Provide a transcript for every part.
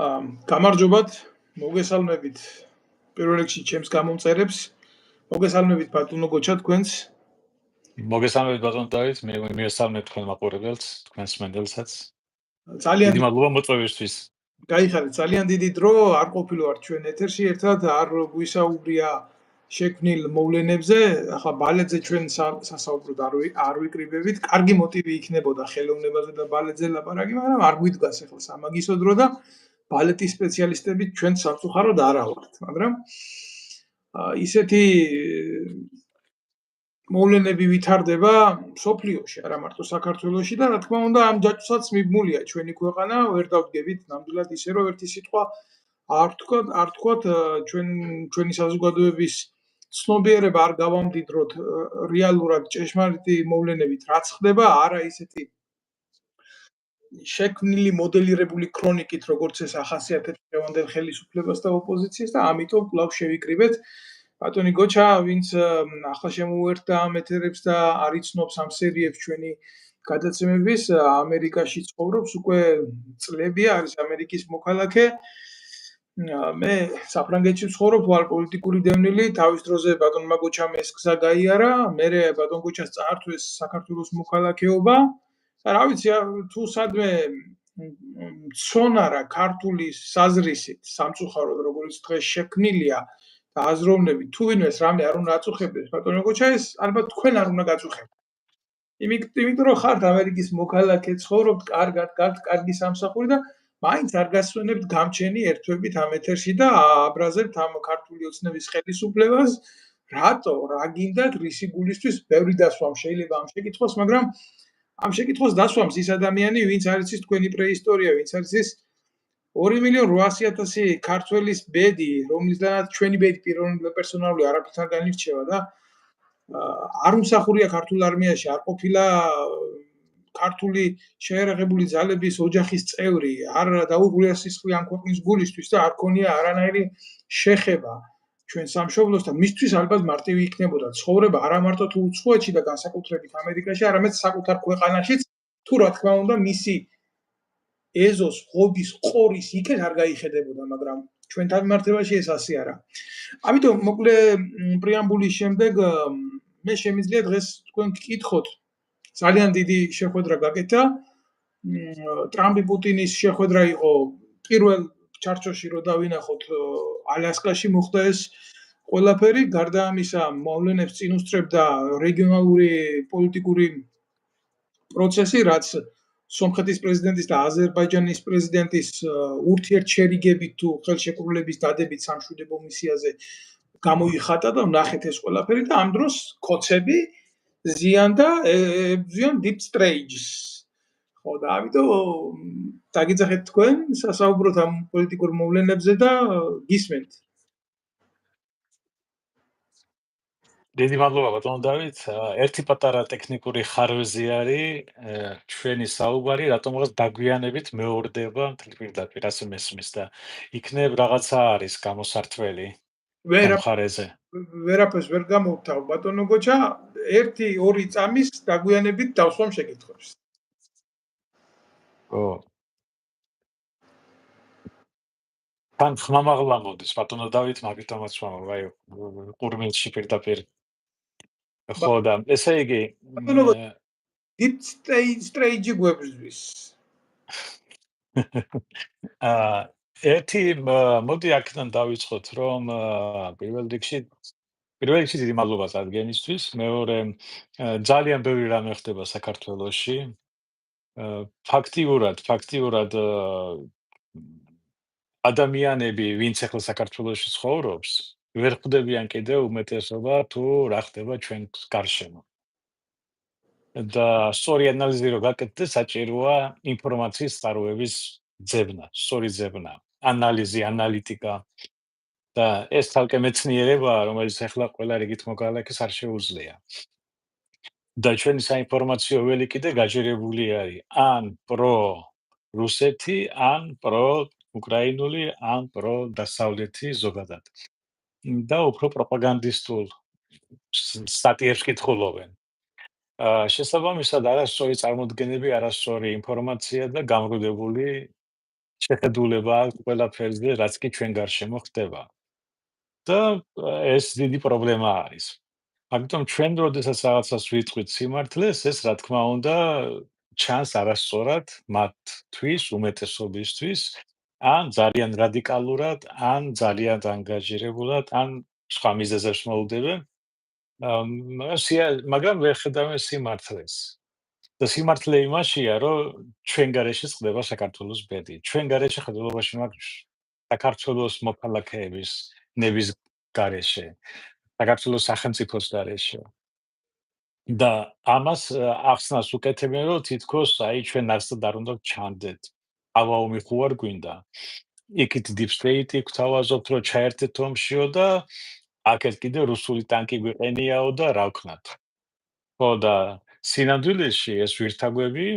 გამარჯობათ, მოგესალმებით პირველ რიგში ჩემს გამომწერებს. მოგესალმებით ბატონო გოჩა თქვენს. მოგესალმებით ბატონო დავით, მე მიესალმებ თქვენ მაყურებელს, თქვენს მენდელსაც. ძალიან დიდი მადლობა მოწვევისთვის. გაიხარეთ, ძალიან დიდი დრო არ ყოფილვართ ჩვენ ეთერში, ერთად არ გვისაუბრია შექმნილ მოვლენებზე. ახლა ბალეტზე ჩვენ სასაუბროდ არ ვიკრიბებით. კარგი მოტივი იქნებოდა ხელოვნებაზე და ბალეტზე ლაპარაკი, მაგრამ არ გვიდგას ახლა სამაგისო დრო და ბალეტის სპეციალისტები ჩვენ სამწუხაროდ არა ვართ, მაგრამ ისეთი მოვლენები ვითარდება სოფლიოში, არა მარტო საქართველოში და რა თქმა უნდა ამ ჯაჭვსაც მიბმულია ჩვენი ქვეყანა, ვერ დავდგებით ნამდვილად ისე რომ ერთი სიტყვა არ თქვათ ჩვენი საზოგადოების ცნობიერება არ გავამდიდროთ რეალურად ჭეშმარიტი მოვლენებით რაც ხდება, არა ისეთი შექმნილი მოდელირებული ქრონიკით, როგორც ეს ახასიათებს დღევანდელ ხელისუფლებას და ოპოზიციას და ამიტომ კვლავ შევიკრიბეთ ბატონი გოჩა, ვინც ახლა შემოუერთდა ამ ეთერებს და არ იცნობს ამ სერიებს ჩვენი გადაცემების, ამერიკაში ცხოვრობს უკვე წლებია, არის ამერიკის მოქალაქე. მე საფრანგეთში ვცხოვრობ, ვარ პოლიტიკური დევნილი, თავის დროზე ბატონმა გოჩამ ეს გზა გაიარა, მერე ბატონ გოჩას წაართვეს საქართველოს მოქალაქეობა. რა ვიცი, თუ სადმე ცონარა ქართული საზრისით, სამწუხაროდ როგორც დღეს შექმნილია და აზროვნები თუ ვინმეს რამე არ უნდა აწუხებდეს ბატონო გოჩა, ეს ალბათ თქვენ არ უნდა გაწუხებდეს. იმიტომ რომ ხართ ამერიკის მოქალაქე, ცხოვრობთ კარგად, კარგი სამსახური და მაინც არ გასვენებთ გამჩენი ერთვებით ამ ეთერში და აბრაზებთ ამ ქართული ოცნების ხელისუფლებას. რატო? რა გინდათ რისი გულისთვის? ბევრი დასვამ შეიძლება ამ შეკითხვას, მაგრამ ამ შეკითხვას დასვამს ის ადამიანი, ვინც არის ის თქვენი პრეისტორია, ვინც არის ის 2.800.000 ქართველის ბედი, რომლისგანაც ჩვენი ბედი პერსონალური არაფრით არ განირჩევა და არ უმსახურია ქართულ არმიაში, არ ყოფილა ქართული შეერაღებული ძალების ოჯახის წევრი, არ დაუღრია სისხლი ამ ქვეყნის გულისთვის და არ ქონია არანაირი შეხება ჩვენ სამშობლოსთან. მისთვის ალბათ მარტივი იქნებოდა ცხოვრება არა მარტო თუ უცხოეთში და განსაკუთრებით ამერიკაში, არამედ საკუთარ ქვეყანაშიც, თუ რა თქმა უნდა მისი ეზოს, ღობის, ყორის იქეთ არ გაიხედებოდა, მაგრამ ჩვენთან მიმართებაში ეს ასე არა. ამიტომ მოკლე პრეამბულის შემდეგ მე შემიძლია დღეს თქვენ გკითხოთ ძალიან დიდი შეხვედრა გაკეთა. ტრამპი პუტინის შეხვედრა იყო პირველ ჩარჩოში რო დავინახოთ ალასკაში მოხდა ეს ყველაფერი, გარდა ამისა მოვლენებს წინ უსწრებდა რეგიონალური პოლიტიკური პროცესი, რაც სომხეთის პრეზიდენტის და აზერბაიჯანის პრეზიდენტის ურთიერთშერიგებით თუ ხელშეკრულების დადებით სამშვიდობო მისიაზე გამოიხატა და ნახეთ ეს ყველაფერი და ამ დროს კოცები ზიანდა deep states. ხო და ამიტომ დაგიძახეთ თქვენ სასაუბროთ ამ პოლიტიკურ მოვლენებზე და გისმენთ. დიდი მადლობა ბატონო დავით. ერთი პატარა ტექნიკური ხარვეზი არის ჩვენი საუბარი, რატომღაც დაგვიანებით მეორდება პირდაპირ ასე მესმის და იქნებ რაღაცა არის გამოსართველი მხარეზე. ვერაფერს ვერ გამოვთავ ბატონო გოჩა, 1-2 წამის დაგვიანებით დავსვამ შეკითხვებს. ო თან ხმამაღლა მოდის ბატონო დავით, მაგიტომაც ვამბობ, აი ყურმილში პირდაპირ. ხო და ესე იგი deep stage გვებზვის. ერთი მოდი აქედან დავიწყოთ, რომ პირველ რიგში დიდი მადლობა წარდგენისთვის, მეორე ძალიან ბევრი რამე ხდება საქართველოში. ფაქტიურად ადამიანები, ვინც ახლა საქართველოში ცხოვრობს, ვერ ხვდებიან კიდევ უმეტესობა თუ რა ხდება ჩვენ გარშემო. და სწორი ანალიზი რო გაკეთდეს, საჭიროა ინფორმაციის წყაროების ძებნა, სწორი ძებნა, ანალიზი, ანალიტიკა და ეს თალკე მეცნიერებაა, რომელიც ახლა ყველა რიგით მოქალაქეს არ შეუძლია. და ჩვენი საინფორმაციო ველი კიდე გაჯერებული არის ან პრო რუსეთი, ან პრო უკრაინული, ან პრო დასავლეთი ზოგადად. და უფრო პროპაგანდისტულ სტატიებს კითხულობენ. შესაბამისად არასწორი წარმოდგენები, არასწორი ინფორმაცია და გამრუდებული შეხედულება აქვს ყველაფერზე, რაც კი ჩვენ გარშემო ხდება. და ეს დიდი პრობლემა არის. ამიტომ ჩვენ როდესაც რაღაცას ვიტყვით სიმართლეს, ეს რა თქმა უნდა ჩანს არასწორად მათთვის, უმეტესობისთვის, ან ძალიან რადიკალურად, ან ძალიან ანგაჟირებულად, ან სხვა მიზეზებს მოუდებენ. მაგრამ ვერ ხედავენ სიმართლეს. და სიმართლე იმაშია, რომ ჩვენ გარეშე ხდება საქართველოს ბედი. ჩვენ გარეშე ხედულობაში მაქვს საქართველოს მოქალაქეების ნების გარეშე, საქართველოს სახელმწიფოს გარეშე. და ამას ახსნას უკეთებენ, რომ თითქოს აი ჩვენ არცად არ უნდა ჩანდეთ. ავაუმი ხო არ გვინდა. იქით deep state გვთავაზობთ, რომ ჩაერთეთ ომშიო და აქეთ კიდე რუსული ტანკი გვიყენიაო და რა ვქნათ. ხო და სინამდვილეში ეს ვირთაგვები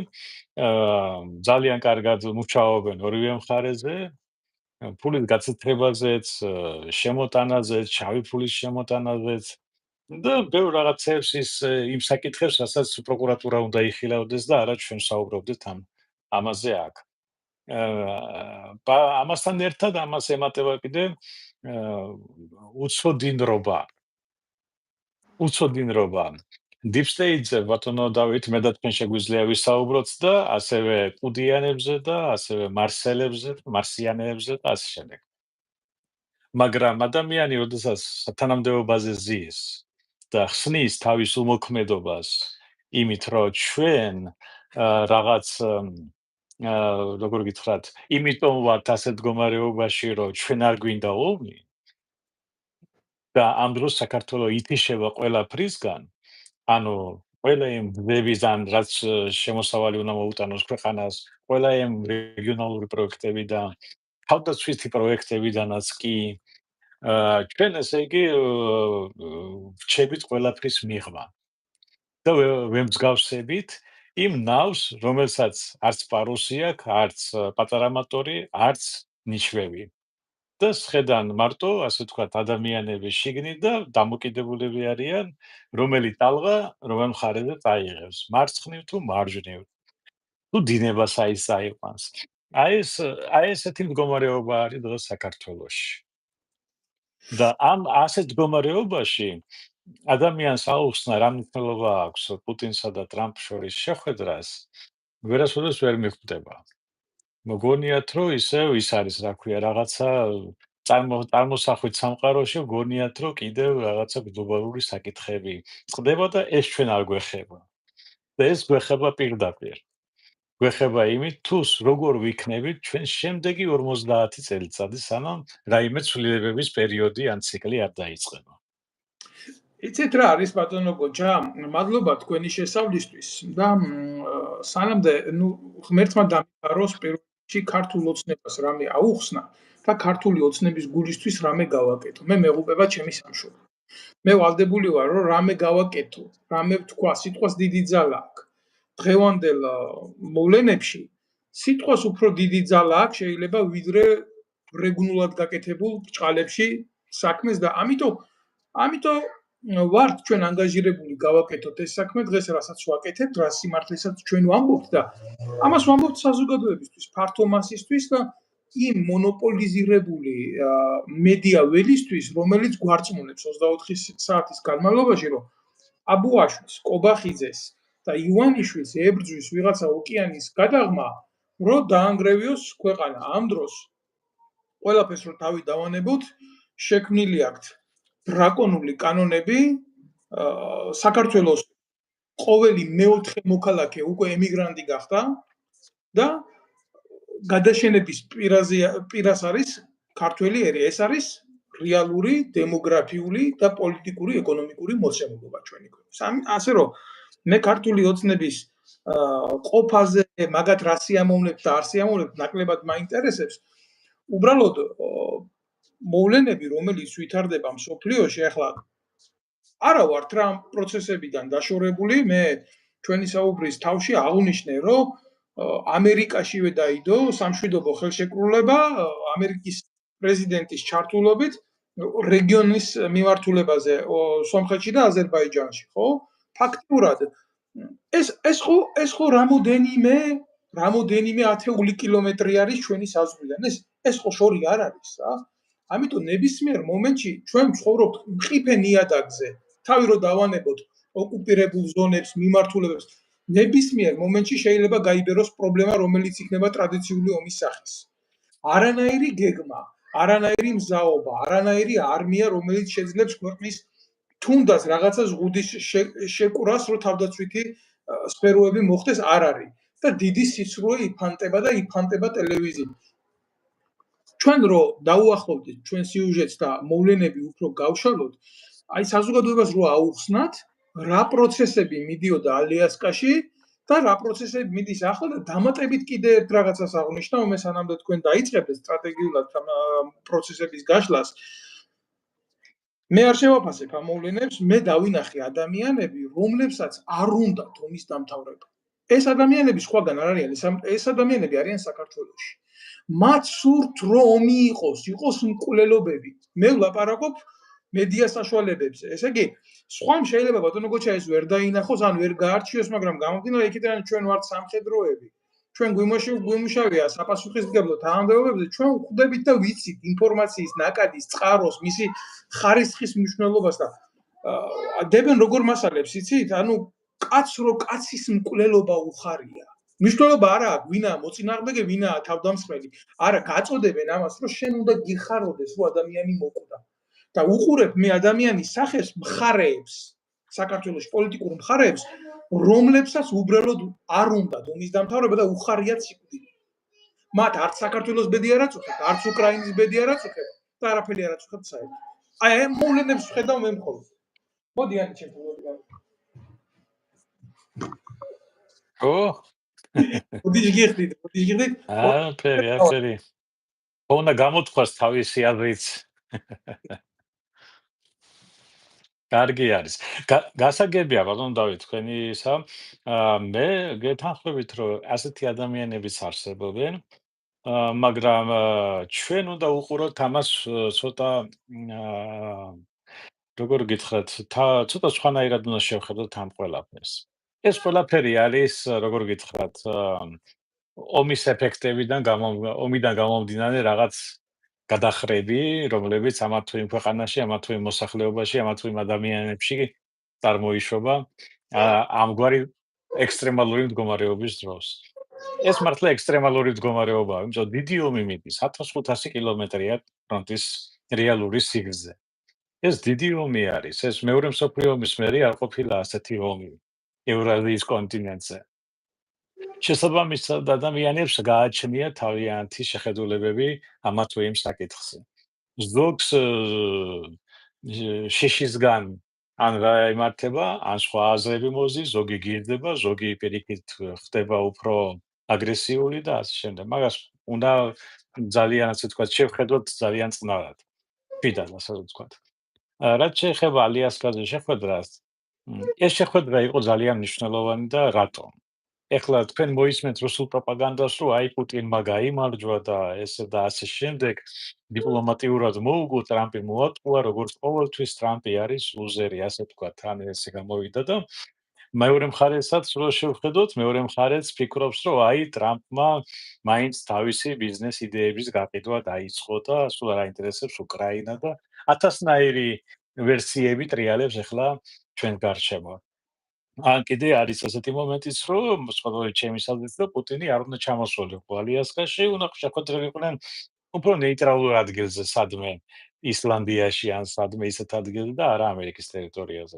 ძალიან კარგად მუშაობენ ორივე მხარეზე, ფულის გაცეცხლებაზეც, შემოტანაზეც, შავი ფულის შემოტანაზეც და ბევრ რაღაცებს იმ საკითხებს, რასაც პროკურატურა უნდა იხილავდეს და არა ჩვენ საუბრობდით ამაზე აქ. ამასთან ერთად ამას ემატება კიდე უცოდინრობა. Deep State-ზე ბატონო დავით, მე და თქვენ შეგვიძლია ვისაუბროთ და ასევე კუდიანებზე და ასევე მარსიანებზე და ასე შემდეგ. მაგრამ ადამიანი, როდესაც სათანამდებობაზე ზის და ხსნის თავის უმოქმედობას იმით, რომ ჩვენ რაღაც როგორ გითხრათ, იმიტომ ვართ ასეთ მდგომარეობაში, რომ ჩვენ არ გვინდა ომი და ამ დროს საქართველო ითიშება ყველაფრისგან, ანუ ყველა იმ ბებიდან, რაც შემოსავალი უნდა მოუტანოს ქვეყანას, ყველა იმ რეგიონალური პროექტებიდან, თავდაცვითი პროექტებიდანაც კი ჩვენ ესე იგი ვჩებით ყველაფრის მიღმა და ვემსგავსებით იმ ნავს, რომელსაც არც პარუსი აქვს, არც პატარა მოტორი, არც ნიშვევი. და შედან მარტო, ასე ვთქვათ, ადამიანები შიგნით და დამოკიდებულები არიან, რომელი ტალღა, რომელ მხარეზე წაიღებს, მარცხნივ თუ მარჯვნივ. თუ დინებას აიყვანს. აი ესეთი მდგომარეობა არის დღეს საქართველოში. და ამ ასეთ მდგომარეობაში ადამიანს აუხსნა რა მნიშვნელობა აქვს პუტინსა და ტრამპ შორის შეხვედრას, ვერასოდეს ვერ მიხვდება. მოგონიათ, რომ ისევ ის არის, რა ქვია, რაღაცა წარმოსახვით სამყაროში, გონიათ, რომ კიდევ რაღაცა გლობალური საკითხები ხდება და ეს ჩვენ არ გვეხება. და ეს გვეხება პირდაპირ. გვეხება იმით, თუ როგორ ვიქნებით ჩვენ შემდეგი 50 წელიწადი, სანამ რაიმე ცვლილებების პერიოდი ან ციკლი არ დაიწყება. იცით რა არის ბატონო გოჯა? მადლობა თქვენი შესავლისთვის და სანამდე ღმერთმა დამიფაროს პირველში ქართულ ოცნებას რამე აუხსნა და ქართული ოცნების გულისთვის რამე გავაკეთო. მე მეღუპება ჩემი სამშობლო. მე ვალდებული ვარ, რომ რამე გავაკეთო, რამე ვთქვა, სიტყვას დიდი ძალა აქვს. დღევანდელ მოვლენებში სიტყვას უფრო დიდი ძალა აქვს შეიძლება ვიდრე რეგულულად გაკეთებულ ბრჭყალებში საქმეს და ამიტომ ვართ ჩვენ ანგაჟირებული გავაკეთოთ ეს საქმე დღეს რასაც ვაკეთებთ, რა სიმართლესაც ჩვენ ვამბობთ და ამას ვამბობთ საზოგადოებისთვის, ფართო მასისთვის და იმ მონოპოლიზირებული მედია ველისთვის, რომელიც გვარწმუნებს 24 საათის განმავლობაში, რომ აბუაშვილს, კობახიძეს და ივანიშვილს ებრძვის ვიღაცა ოკეანის გადაღმა, რომ დაანგრევიოს ქვეყანა. ამ დროს ყველაფერს რომ თავი დავანებოთ, შექმნილი აქვთ დრაკონული კანონები, საქართველოს ყოველი მეოთხე მოქალაქე უკვე ემიგრანტი გახდა და გადაშენების პირას არის ქართველი ერი. ეს არის რეალური დემოგრაფიული და პოლიტიკური, ეკონომიკური მოცემულობა ჩვენი ქვეყნის. ასე რომ მე ქართული ოცნების ყოფაზე, მაგათ რა სიამოვნებთ და არ სიამოვნებთ, ნაკლებად მაინტერესებს. უბრალოდ მოვლენები, რომელიც ვითარდება მსოფლიოში, ახლა არა ვართ რა პროცესებიდან დაშორებული, მე ჩვენი საუბრის თავში აღნიშნე, რომ ამერიკაშივე დაიდო სამშვიდობო ხელშეკრულება ამერიკის პრეზიდენტის ჩართულობით რეგიონის მიმართულებაზე სომხეთში და აზერბაიჯანში, ხო? ფაქტურად ეს ხო რამოდენიმე რამოდენიმე ათეული კილომეტრი არის ჩვენი საზღვრიდან. ეს ხო შორი არ არის რა. ამიტომ ნებისმიერ მომენტში ჩვენ ვცხოვრობთ მყიფე ნიადაგზე. თავი რო დავანებოთ ოკუპირებულ ზონებს, მიმართულებებს, ნებისმიერ მომენტში შეიძლება გაიბეროს პრობლემა, რომელიც იქნება ტრადიციული ომის სახის. არანაირი გეგმა, არანაირი მზაობა, არანაირი არმია, რომელიც შეძლებს ქვეყნის თუნდაც რაღაცა ზღუდის შეკვრას, რომ თავდაცვითი სფეროები მოხდეს, არ არის. და დიდი სიცრუე იფანტება ტელევიზიით. ჩვენ რო დაუახლოვდით ჩვენ სიუჟეტს და მოვლენები უფრო გავშალოთ, აი საზოგადოებას რო აუხსნათ, რა პროცესები მიდიოდა ალიასკაში და რა პროცესები მიდის ახლა და დამატებით კიდე ერთ რაღაცას აღნიშნავ, მე სანამდე თქვენ დაიწყებთ სტრატეგიულად პროცესების გაშლას. მე არ შევაფასებ ამ მოვლენებს, მე დავინახე ადამიანები, რომლებსაც არ უნდათ ომის დამთავრება. ეს ადამიანები სხვაგან არ არიან, ეს ადამიანები არიან საქართველოში. მათ სურთ რომ ომი იყოს მკვლელობები. მე ვლაპარაკობ მედია საშუალებებზე. ესე იგი, სხვამ შეიძლება ბატონო გოჩა ეს ვერ დაინახოს, ან ვერ გაარჩიოს, მაგრამ გამომდინარე იქიდან ჩვენ ვართ სამხედროები. ჩვენ გვიმუშავია საპასუხისმგებლო თანამდებობებზე, ჩვენ ვხვდებით და ვიცით ინფორმაციის ნაკადის, წყაროს, მისი ხარისხის მნიშვნელობას და დებენ როგორ მასალებს, იცით? ანუ კაცის მკვლელობა უხარია. მნიშვნელობა არა აქვს, ვინაა მოწინააღმდეგე, ვინაა თავდამსხმელი. არა, გაწოდებენ ამას, რომ შენ უნდა გიხაროდეს, რომ ადამიანი მოკვდა. და უყურებ მე ადამიანის სახეს მხარეებს, საქართველოს პოლიტიკურ მხარეებს, რომლებსაც უბრალოდ არ უნდათ ომის დამთავრება და უხარიათ სიკვდილი. მათ არც საქართველოს ბედი არ აწუხებთ, არც უკრაინის ბედი არ აწუხებთ და არაფერი არ აწუხებთ საერთოდ. აი ამ მოვლენებს ვხედავ მე მხოლოდ. მოდი ანი ჩემთან. მოდი გიხდით. ფერი. უნდა გამოთქვას თავისი აზრიც. კარგი არის. გასაგებია ბატონო დავით თქვენი ისა. მე გეთანხმებით რომ ასეთი ადამიანებიც არსებობენ. მაგრამ ჩვენ უნდა უყუროთ ამას ცოტა როგორ გითხრათ, ცოტა სხვანაირად უნდა შევხედოთ ამ ყველაფერს. ეს ყველაფერი არის, როგორ გითხრათ, ომის ეფექტებიდან ომიდან გამომდინარე რაღაც გადახრები, რომლებიც ამა თუ იმ ქვეყანაში, ამა თუ იმ მოსახლეობაში, ამა თუ იმ ადამიანებში წარმოიშობა ამგვარი ექსტრემალური მდგომარეობის დროს. ეს მართლა ექსტრემალური მდგომარეობაა, იმიტომ დიდი ომი მიდის 1500 კილომეტრია ფრონტის რეალური სიგრძე. ეს დიდი ომი არის, ეს მეორე მსოფლიო ომის მერე არ ყოფილა ასეთი ომი ევრაზიის კონტინენტზე. შესაბამისად ადამიანებს გააჩნია თავიანთი შეხედულებები ამა თუ იმ საკითხზე. ზოგს შეშისგან ან გაემართება, ან სხვა აზრები მოზის, ზოგი გირდება, ზოგი პირიქით ხდება უფრო აგრესიული და ასე შემდეგ. მაგას უნდა ძალიან ასე ვთქვათ, შევხედოთ ძალიან წყნარად. ფიდან ასე ვთქვათ. რაც შეეხება ალიასკაზე შეხვედრას, ეს შეხვედრა იყო ძალიან მნიშვნელოვანი და რატომ? ეხლა თქვენ მოისმენთ რუსულ პროპაგანდას, რომ აი პუტინმა გაიმარჯვა და ესე და ასე შემდეგ, დიპლომატიურად მოუგო, ტრამპი მოატყუა, როგორც ყოველთვის ტრამპი არის ლუზერი, ასე ვთქვათ, ან ესე გამოვიდა და მეორე მხარესაც რო შევხედოთ, მეორე მხარეც ფიქრობს, რომ აი ტრამპმა მაინც თავისი ბიზნეს იდეების გაყიდვა დაიწყო და სულ არ აინტერესებს უკრაინა და 1000-ნაირი ვერსიები ტრიალებს ახლა ჩვენ გარშემო. ან კიდე არის ასეთი მომენტიც, რომ სხვადასხვა ჩემის აზრით, რომ პუტინი არ უნდა ჩამოსულიყო ალიასკაში, უნდა შეხვედრილიყვნენ უფრო ნეიტრალურ ადგილზე, სადმე ისლანდიაში ან სადმე ისეთ ადგილზე და არა ამერიკის ტერიტორიაზე.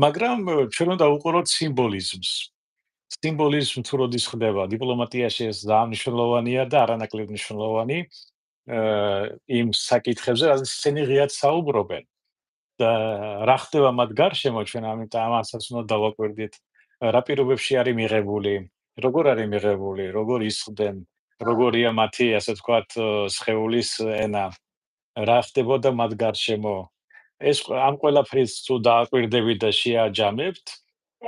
მაგრამ ჩვენ უნდა ვუყუროთ სიმბოლიზმს. სიმბოლიზმი თუ როდის ხდება დიპლომატიაში ეს ძალიან მნიშვნელოვანია და არანაკლებ მნიშვნელოვანი იმ საკითხებზე, რაზეც ისინი ღიად საუბრობენ. და რა ხდება მათ გარშემო ჩვენ ამიტომ ამასაც უნდა დავაკვირდით რა პირობებში არის მიღებული, როგორ არის მიღებული, როგორ ისხდნენ, როგორია მათი ასე ვთქვათ სხეულის ენა, რა ხდებოდა მათ გარშემო. ეს ამ ყველაფერს თუ დააკვირდებით და შეაჯამებთ,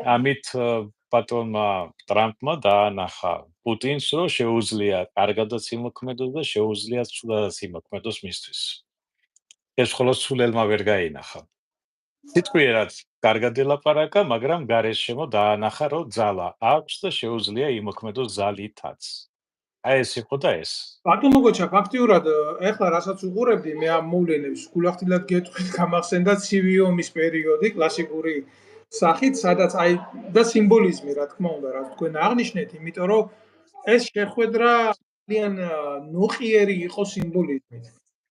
ამით ბატონმა ტრამპმა დაანახა პუტინს, რომ შეუძლია კარგადაც იმოქმედოს და შეუძლია ცუდადაც იმოქმედოს მისთვის. ეს მხოლოდ სულელმა ვერ გაინახა. სიტყვიერად კარგად ელაპარაკა, მაგრამ გარეშემო დაანახა, რომ ძალა აქვს და შეუძლია იმოქმედოს ძალითაც. აი ეს იყო და ეს. ბატონო გოჩა, ფაქტიურად ეხლა რასაც უყურებდი, მე ამ მოვლენებს გულახდილად გეტყვით, გამახსენდა ცივი ომის პერიოდი, კლასიკური სახით, სადაც აი და სიმბოლიზმი, რა თქმა უნდა, რაც თქვენ აღნიშნეთ, იმიტომ რომ ეს შეხვედრა ძალიან ნოყიერი იყო სიმბოლიზმით.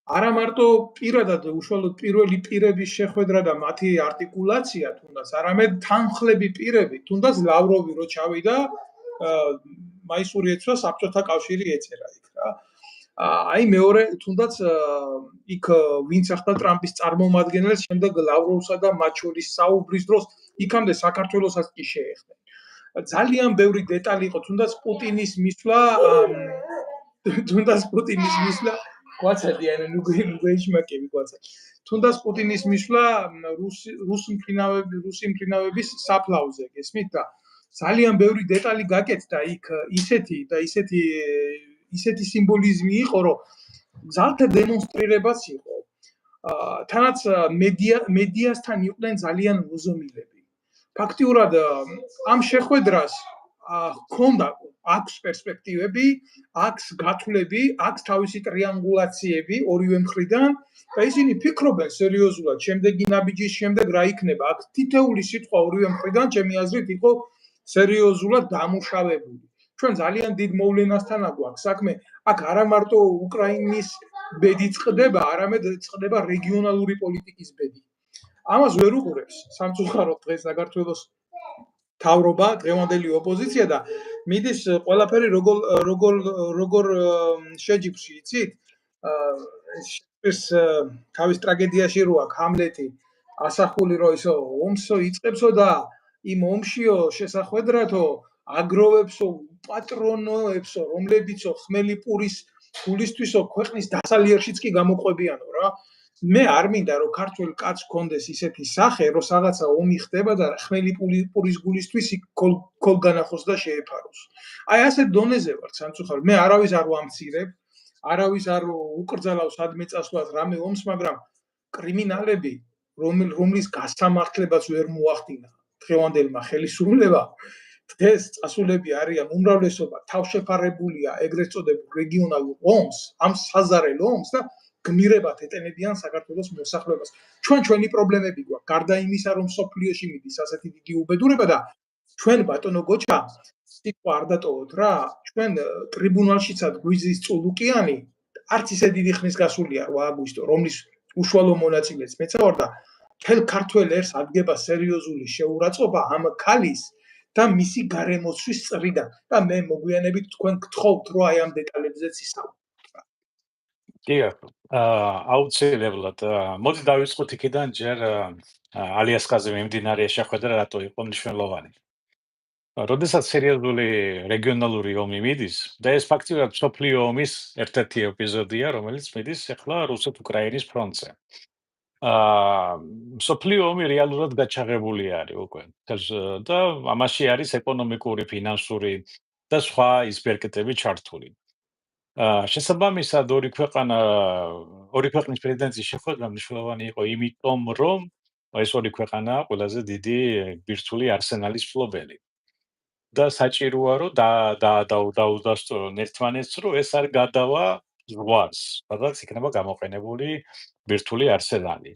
არა მარტო პირადად უშუალოდ პირველი პირების შეხვედრა და მათი არტიკულაცია თუნდაც, არამედ თანხლები პირები, თუნდაც ლავროვი რო ჩავიდა, მაისური ეცვა საბჭოთა კავშირი ეწერა იქ რა. აი მეორე თუნდაც იქ ვინც ახლა ტრამპის წარმომადგენელს შემდეგ ლავროვსა და მათ შორის საუბრის დროს იქამდე საქართველოსაც კი შეეხდნენ. ძალიან ბევრი დეტალი იყო, თუნდაც პუტინის მისვლა გვაცადი, ანუ ნუგეიშმაკები გვაცადი. თუნდაც პუტინის მისვლა რუსი მფრინავების საფლავზე, გესმით და ძალიან ბევრი დეტალი გაკეთდა იქ ისეთი სიმბოლიზმი იყო, რომ ძალთა დემონსტრირებაც იყო. თანაც მედიასთან იყვნენ ძალიან მოზომილები. ფაქტიურად ამ შეხვედრას ჰქონდა აქვს პერსპექტივები, აქვს გათვლები, აქვს თავისი ტრიანგულაციები ორივე მხრიდან და ისინი ფიქრობენ სერიოზულად შემდეგი ნაბიჯის შემდეგ რა იქნება. აქ თითეული სიტყვა ორივე მხრიდან ჩემი აზრით იყო სერიოზულად დამუშავებული. ჩვენ ძალიან დიდ მოვლენასთან აგვაქვს საქმე. აქ არა მარტო უკრაინის ბედი წყდება, არამედ წყდება რეგიონალური პოლიტიკის ბედი. ამას ვერ უყურებს სამწუხაროდ დღეს საქართველოს თავრობა, დღევანდელი ოპოზიცია და მიდის ყველაფერი როგორ შეჯიბრში, იცით? ეს თავის ტრაგედიაში რო აქვს ჰამლეტი ასახული, რომ ისო ომსო იწყებსო და იმ ომშიო შესახვედრათო აგროვებსო პატრონოებსო, რომლებიცო ხმელი პურის გულისთვისო ქვეყნის დასალიერშიც კი გამოყვებიანო რა. მე არ მინდა რომ ქართველ კაცს გქონდეს ისეთი სახე, რომ რაღაცა ომი ხდება და ხმელი პურის გულისთვის ქოლ განახოს და შეეფაროს. აი ასეთ დონეზე ვარ სამწუხაროდ. მე არავის არ ვამცირებ, არავის არ უკრძალავს ადმე წასვლას რამე ომს, მაგრამ კრიმინალები, რომლის გასამართლებაც ვერ მოახდინა დღევანდელმა ხელისუფლებამ, დღეს წასულები არიან უმრავლესობა თავშეფარებულია ეგრეთ წოდებულ რეგიონალურ ომს, ამ საზარელ ომს და გმირებად ეტენებიან საქართველოს მოსახლეობას. ჩვენი პრობლემები გვაქვს. გარდა იმისა, რომ სოფლიოში მიდის ასეთი დიდი უბედურება და ჩვენ ბატონო გოჩა, სიტყვა არ დატოვოთ რა, ჩვენ ტრიბუნალშიცად გვიზის წულუკიანი, არც ისე დიდი ხნის გასულია 8 აგვისტო, რომლის უშუალო მონაწილეც მეც ვარ და მთელ ქართველ ერს ადგება სერიოზული შეურაცხყოფა ამ ქალის და მისი გარემოცვის წრიდან და მე მოგვიანებით თქვენ გთხოვთ, რომ აი ამ დეტალებზეც ისაუბროთ. აუცილებლად. მოდი დავიწყოთ იქიდან ჯერ ალიასკაზე მიმდინარე შეხვედრა რატო იყო მნიშვნელოვანი. როდესაც სერიოზული რეგიონალური ომი მიდის და ეს ფაქტიურად მსოფლიო ომის ერთ-ერთი ეპიზოდია, რომელიც მიდის ახლა რუსეთ-უკრაინის ფრონტზე. მსოფლიო ომი რეალურად გაჩაღებული არის უკვე და ამაში არის ეკონომიკური, ფინანსური და სხვა ისბერკეტები ჩართული. შესაბამისად ორი ქვეყნის პრეზიდენტის შეხვედრა მნიშვნელოვანი იყო იმიტომ, რომ ეს ორი ქვეყანა ყველაზე დიდი ბირთვული არსენალის მფლობელი. და საჭიროა რომ დაუდასტურონ ერთმანეთს, რომ ეს არ გადავა ზღვას, სადაც იქნება გამოყენებული ბირთვული არსენალი.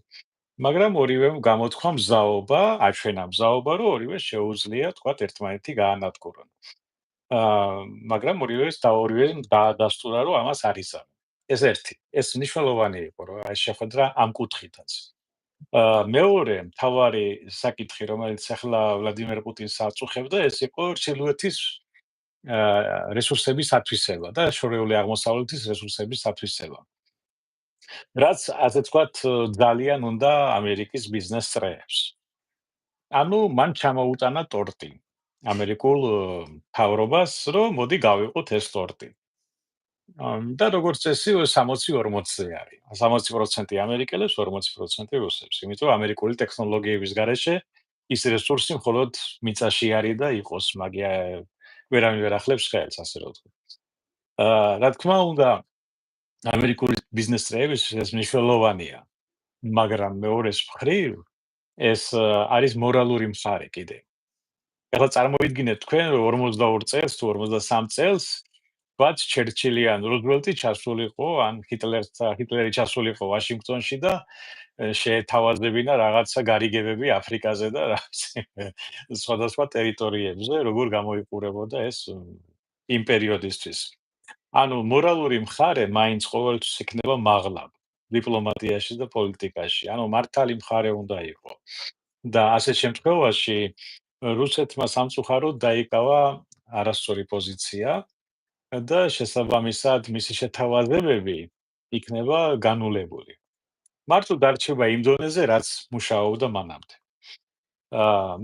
მაგრამ ორივემ გამოთქვა მზაობა, აჩვენა მზაობა, რომ ორივე შეუძლია თქვათ ერთმანეთი გაანადგურონ. მაგრამ ორივე დაადასტურა, რომ ამას არ იზამენ. ეს ერთი. ეს მნიშვნელოვანი იყო, რომ ეს შეხვედრა ამ კუთხითაც. მეორე მთავარი საკითხი, რომელიც ახლა ვლადიმერ პუტინს აწუხებდა, ეს იყო ჩრდილოეთის რესურსების ათვისება და შორეული აღმოსავლეთის რესურსების ათვისება. რაც ასე ვთქვათ, ძალიან უნდა ამერიკის ბიზნეს წრეებს. ანუ მან ჩამოუტანა ტორტი ამერიკულ მთავრობას, რომ მოდი გავიყოთ ეს ტორტი. და როგორც წესი 60-40-ზე არის. 60% ამერიკელებს, 40% რუსებს. იმიტომ ამერიკული ტექნოლოგიების გარეშე ის რესურსი მხოლოდ მიწაში არის და იყოს, მაგრამ ვერავინ ვერ ახლებს ხელს, ასე რომ ვთქვი. რა თქმა უნდა, ამერიკული ბიზნეს წრეების ეს მნიშვნელოვანია. მაგრამ მეორეს მხრივ ეს არის მორალური მხარე კიდე. ეხლა წარმოიდგინეთ თქვენ 42 წელს თუ 43 წელს ვთქვათ ჩერჩილი ან რუზველტი ჩასულიყო ან ჰიტლერი ჩასულიყო ვაშინგტონში და შეეთავაზებინა რაღაცა გარიგებები აფრიკაზე და სხვადასხვა ტერიტორიებზე, როგორ გამოიყურებოდა ეს იმ პერიოდისთვის. ანუ მორალური მხარე მაინც ყოველთვის იქნება მაღლა დიპლომატიაში და პოლიტიკაში. ანუ მართალი მხარე უნდა იყო. და ასეთ შემთხვევაში რუსეთმა სამწუხაროდ დაიკავა არასწორი პოზიცია და შესაბამისად მისი შეთავაზებები იქნება განულებული. მარტო დარჩება იმ დონეზე, რაც მუშაობდა მანამდე.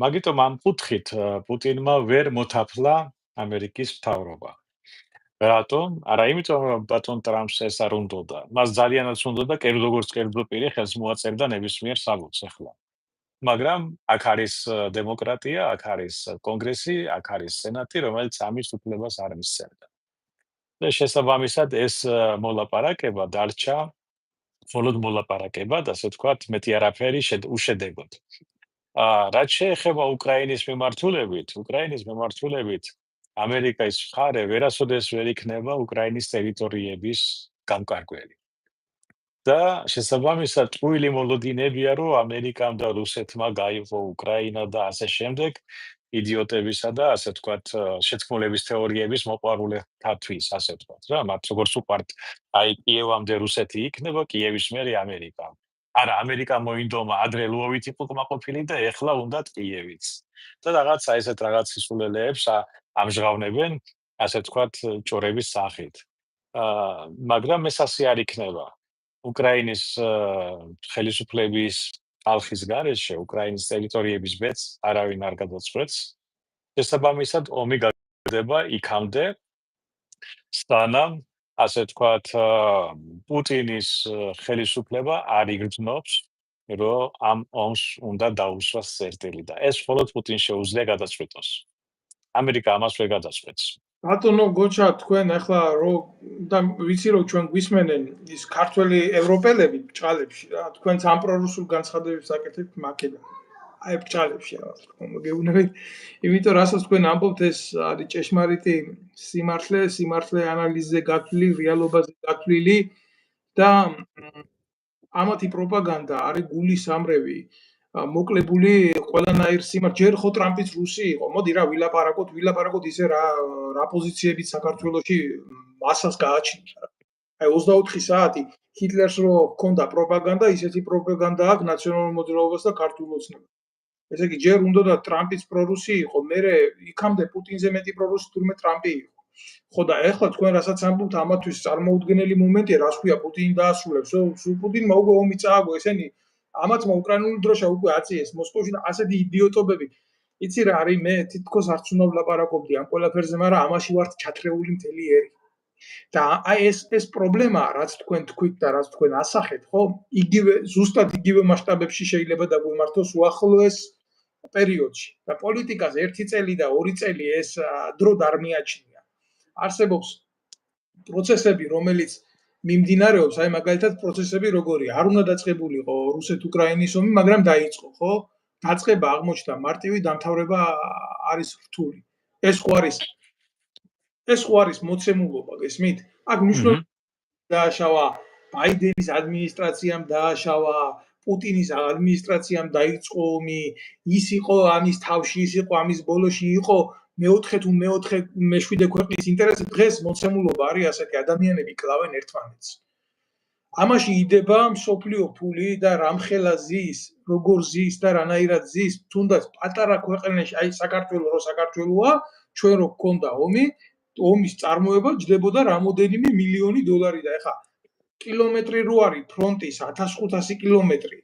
მაგიტომ ამ კუთხით პუტინმა ვერ მოთაფლა ამერიკის მთავრობა. რატომ? არა იმიტომ, რომ ბატონ ტრამპს ეს არ უნდოდა. მას ძალიანაც უნდოდა, როგორც კერძო პირი ხელს მოაწერდა ნებისმიერ საბუთს ახლა. მაგრამ აქ არის დემოკრატია, აქ არის კონგრესი, აქ არის სენატი, რომელიც ამის უფლებას არ მისცემდა. და შესაბამისად ეს მოლაპარაკება დარჩა მხოლოდ მოლაპარაკებად, ასე ვთქვათ, მეტი არაფერი უშედეგოდ. რაც შეეხება უკრაინის მიმართულებით, ამერიკის მხარე ვერასოდეს ვერ იქნება უკრაინის ტერიტორიების გამკარგველი. და შესაბამისად ტყუილი მოლოდინებია, რომ ამერიკამ და რუსეთმა გაიღო უკრაინა და ასე შემდეგ იდიოტებისა და ასე ვთქვათ შეთქმულების თეორიების მოყვარულებთათვის, ასე ვთქვათ რა, მათ როგორც უყვართ აი კიევამდე რუსეთი იქნება, კიევის მერე ამერიკა. არა, ამერიკა მოინდომა ადრე ლვოვით იყო კმაყოფილი და ეხლა უნდათ კიევიც. და რაღაცა ესეთ რაღაც სისულელეებს ამჟღავნებენ, ასე ვთქვათ, ჭორების სახით. მაგრამ ეს ასე არ იქნება. უკრაინის ხელისუფლების ალხის გარეშე, უკრაინის ტერიტორიების ბედს არავინ არ გადაწყვეტს. შესაბამისად, ომი გაგრძელდება იქამდე, სანამ, ასე ვთქვათ, პუტინის ხელისუფლება არ იგრძნობს, რომ ამ ომს უნდა დაუსვას წერტილი და ეს მხოლოდ პუტინს შეუძლია გადაწყვეტოს. ამერიკა ამას ვერ გადაწყვეტს. ბატონო გოჩა, თქვენ ახლა და ვიცი რომ ჩვენ გვისმენენ ის ქართველი ევროპელები ბჭყალებში რა, თქვენ ამ პრორუსულ განცხადებებს აკეთებთ მაკედან. აი ბჭყალებში რა, მოგეუბნებით, იმიტომ რასაც თქვენ ამბობთ ეს არის ჭეშმარიტი სიმართლე ანალიზზე გათვლილი, რეალობაზე გათვლილი და ამათი პროპაგანდა არის გულისამრევი. მოკლებული ყველანაირ სიმართლე ჯერ ხო ტრამპიც რუსი იყო. მოდი რა ვილაპარაკოთ ისე რა პოზიციებით საქართველოში მასას გააჩნია. აი 24 საათი ჰიტლერს რო ჰქონდა პროპაგანდა, ისეთი პროპაგანდა აქვს ნაციონალურ მოძრაობას და ქართულ ოცნებას. ესე იგი ჯერ უნდა ტრამპიც პრორუსი იყო, მერე იქამდე პუტინზე მეტი პრორუსი თურმე ტრამპი იყო. ხო და ეხლა თქვენ რასაც ამბობთ, ამათვის წარმოუდგენელი მომენტია, რას ქვია პუტინი დაასრულებს, სულ პუტინმა უკვე ომი წააგო, ესენი ამათმა უკრაინული დროშა უკვე აწიეს მოსკოვში და ასეთი იდიოტობები. იცი რა არის, მე თითქოს არც უნდა ვლაპარაკობდი ამ ყველაფერზე, მაგრამ ამაში ვართ ჩათრეული მთელი ერი. და აი ეს პრობლემაა, რაც თქვენ თქვით და რაც თქვენ ასახეთ, ხო? ზუსტად იგივე მასშტაბებში შეიძლება დაგვიმართოს უახლოეს პერიოდში. და პოლიტიკაზე 1 წელი და 2 წელი ეს დრო არ მიაჩნია. არსებობს პროცესები, რომელიც მიმდინარეობს, აი მაგალითად პროცესები როგორია? არ უნდა დაწყებულიყო რუსეთ-უკრაინის ომი, მაგრამ დაიწყო, ხო? დაწყება აღმოჩნდა მარტივი, დამთავრება არის რთული. ეს ხო არის მოცემულობა, გესმით? აქ მნიშვნელობა დააშავა, ბაიდენის ადმინისტრაციამ დააშავა, პუტინის ადმინისტრაციამ დაიწყო ომი, ის იყო ამის თავში, ის იყო ამის ბოლოში, იყო მეოთხე თუ მეშვიდე ქვეყნის ინტერესი. დღეს მოცემულობა არის ასეთი, ადამიანები კლავენ ერთმანეთს. ამაში იდება მსოფლიო ფული და რამხელა ზის, როგორ ზის და რანაირად ზის, თუნდაც პატარა ქვეყანაში, აი საქართველოა, ჩვენ რო გქონდა ომის წარმოება ჯდებოდა რამოდენიმე მილიონი დოლარი და ეხა კილომეტრი რო არის ფრონტის 1500 კილომეტრი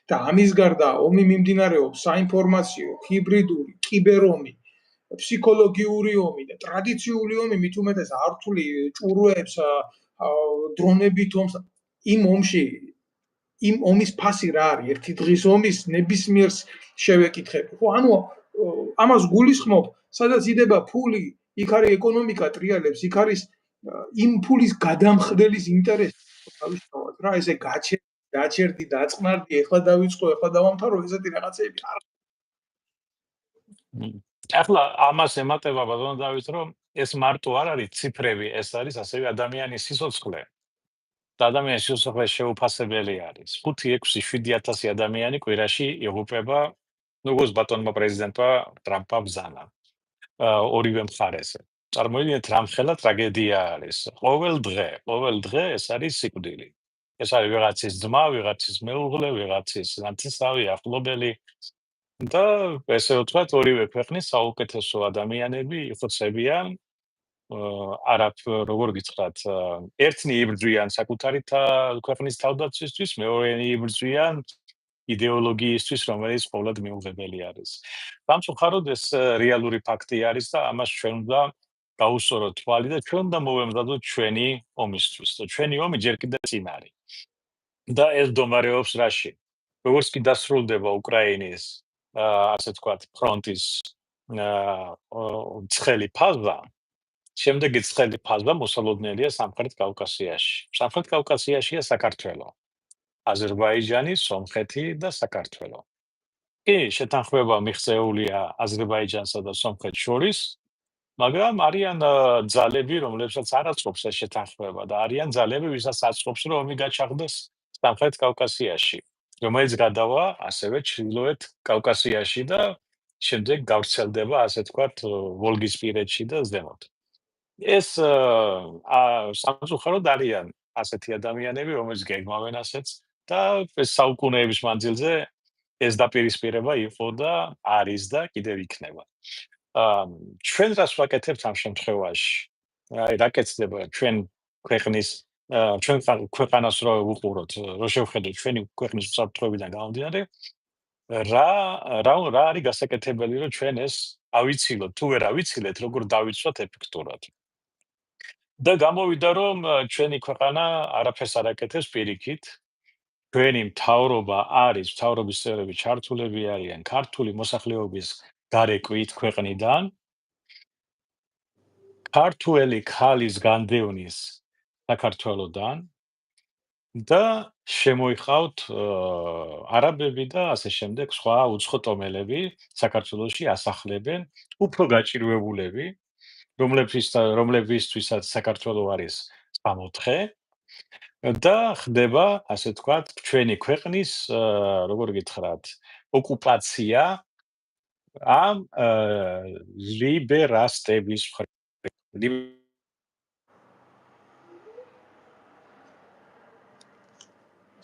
და ამის გარდა ომი მიმდინარეობს საინფორმაციო, ჰიბრიდული, კიბერომი, ფსიქოლოგიური ომი და ტრადიციული ომი, მით უმეტეს ართული ჭურვებს, დრონებით ომს. იმ ომის ფასი რა არის? ერთი დღის ომის ნებისმიერს შევეკითხები. ხო, ანუ ამას გულისხმობ, სადაც იდება ფული, იქ არის ეკონომიკა ტრიალებს, იქ არის იმ ფულის გადამხდელის ინტერესი თავისთავად რა, ესე გაჩენა დაჩერდი, დაწყნარდი, ეხლა დავიწყო, ეხლა დავამთავრო, ესეთი რაღაცეები არ ახლა ამას ემატება ბატონო დავით, რომ ეს მარტო არ არის ციფრები, ეს არის ასევე ადამიანის სიცოცხლე. და ადამიანის სიცოცხლე შეუფასებელი არის. 5, 6, 7,000 ადამიანი კვირაში იღუპება, როგორც ბატონმა პრეზიდენტმა ტრამპმა ბრძანა. ორივე მხარეზე. წარმოიდგინეთ, რამხელა ტრაგედია არის. ყოველ დღე ეს არის სიკვდილი. ეს არის ვიღაცის ძმა, ვიღაცის მეუღლე, ვიღაცის ნათესავი, ახლობელი და ესე ვთქვათ, ორივე ქვეყნის საუკეთესო ადამიანები იხოცებიან როგორ გითხრათ, ერთნი იბრძვიან საკუთარი ქვეყნის თავდაცვისთვის, მეორენი იბრძვიან იდეოლოგიისთვის, რომელიც ყოველად მიუღებელი არის. სამწუხაროდ ეს რეალური ფაქტი არის და ამას ჩვენ უნდა გავუსწოროთ თვალი და ჩვენ უნდა მოვემზადოთ ჩვენი ომისთვის. და ჩვენი ომი ჯერ კიდევ წინ არის. და ეს მდგომარეობს რაში? როგორც კი დასრულდება უკრაინის, ასე ვთქვათ, ფრონტის ცხელი ფაზა, შემდეგი ცხელი ფაზა მოსალოდნელია სამხრეთ კავკასიაში. სამხრეთ კავკასიაშია საქართველო, აზერბაიჯანი, სომხეთი და საქართველო. კი, შეთანხმება მიღწეულია აზერბაიჯანსა და სომხეთს შორის, მაგრამ არიან ძალები, რომლებსაც არ აწყობს ეს შეთანხმება და არიან ძალები, ვისაც აწყობს, რომ ომი გაჩაღდეს სამხრეთ კავკასიაში, რომელიც გადავა ასევე ჩრდილოეთ კავკასიაში და შემდეგ გავრცელდება, ასე ვთქვათ, ვოლგისპირეთში და ზემოთ. ეს სამწუხაროდ არიან ასეთი ადამიანები, რომელიც გეგმავენ ასეც და ეს საუკუნეების მანძილზე ეს დაპირისპირება იყო და არის და კიდევ იქნება. ჩვენ რას ვაკეთებთ ამ შემთხვევაში? აი, რა კეთდება ჩვენ ქვეყნის ჩვენ ქვეყანას რო ვუყუროთ, რო შევხედოთ ჩვენი ქვეყნის უსაფრთხოებიდან გამომდინარე, რა არის გასაკეთებელი, რომ ჩვენ ეს ავიცილოთ, თუ ვერ ავიცილეთ, როგორ დავიცვათ ეფექტურად. და გამოვიდა, რომ ჩვენი ქვეყანა არაფერს არ აკეთებს პირიქით. ჩვენი მთავრობა არის, მთავრობის წევრები ჩართულები არიან ქართული მოსახლეობის გარეკვით ქვეყნიდან. ქართველი ქალის განდევნის საქართველოდან და შემოიხავთ არაბები და ასე შემდეგ სხვა უცხო ტომელები საქართველოში ასახლებენ უფრო გაჭირვებულები, რომლებისთვისაც საქართველო არის სამოთხე და ხდება, ასე ვთქვათ, ჩვენი ქვეყნის, როგორ გითხრათ, ოკუპაცია ამ ლიბერასტების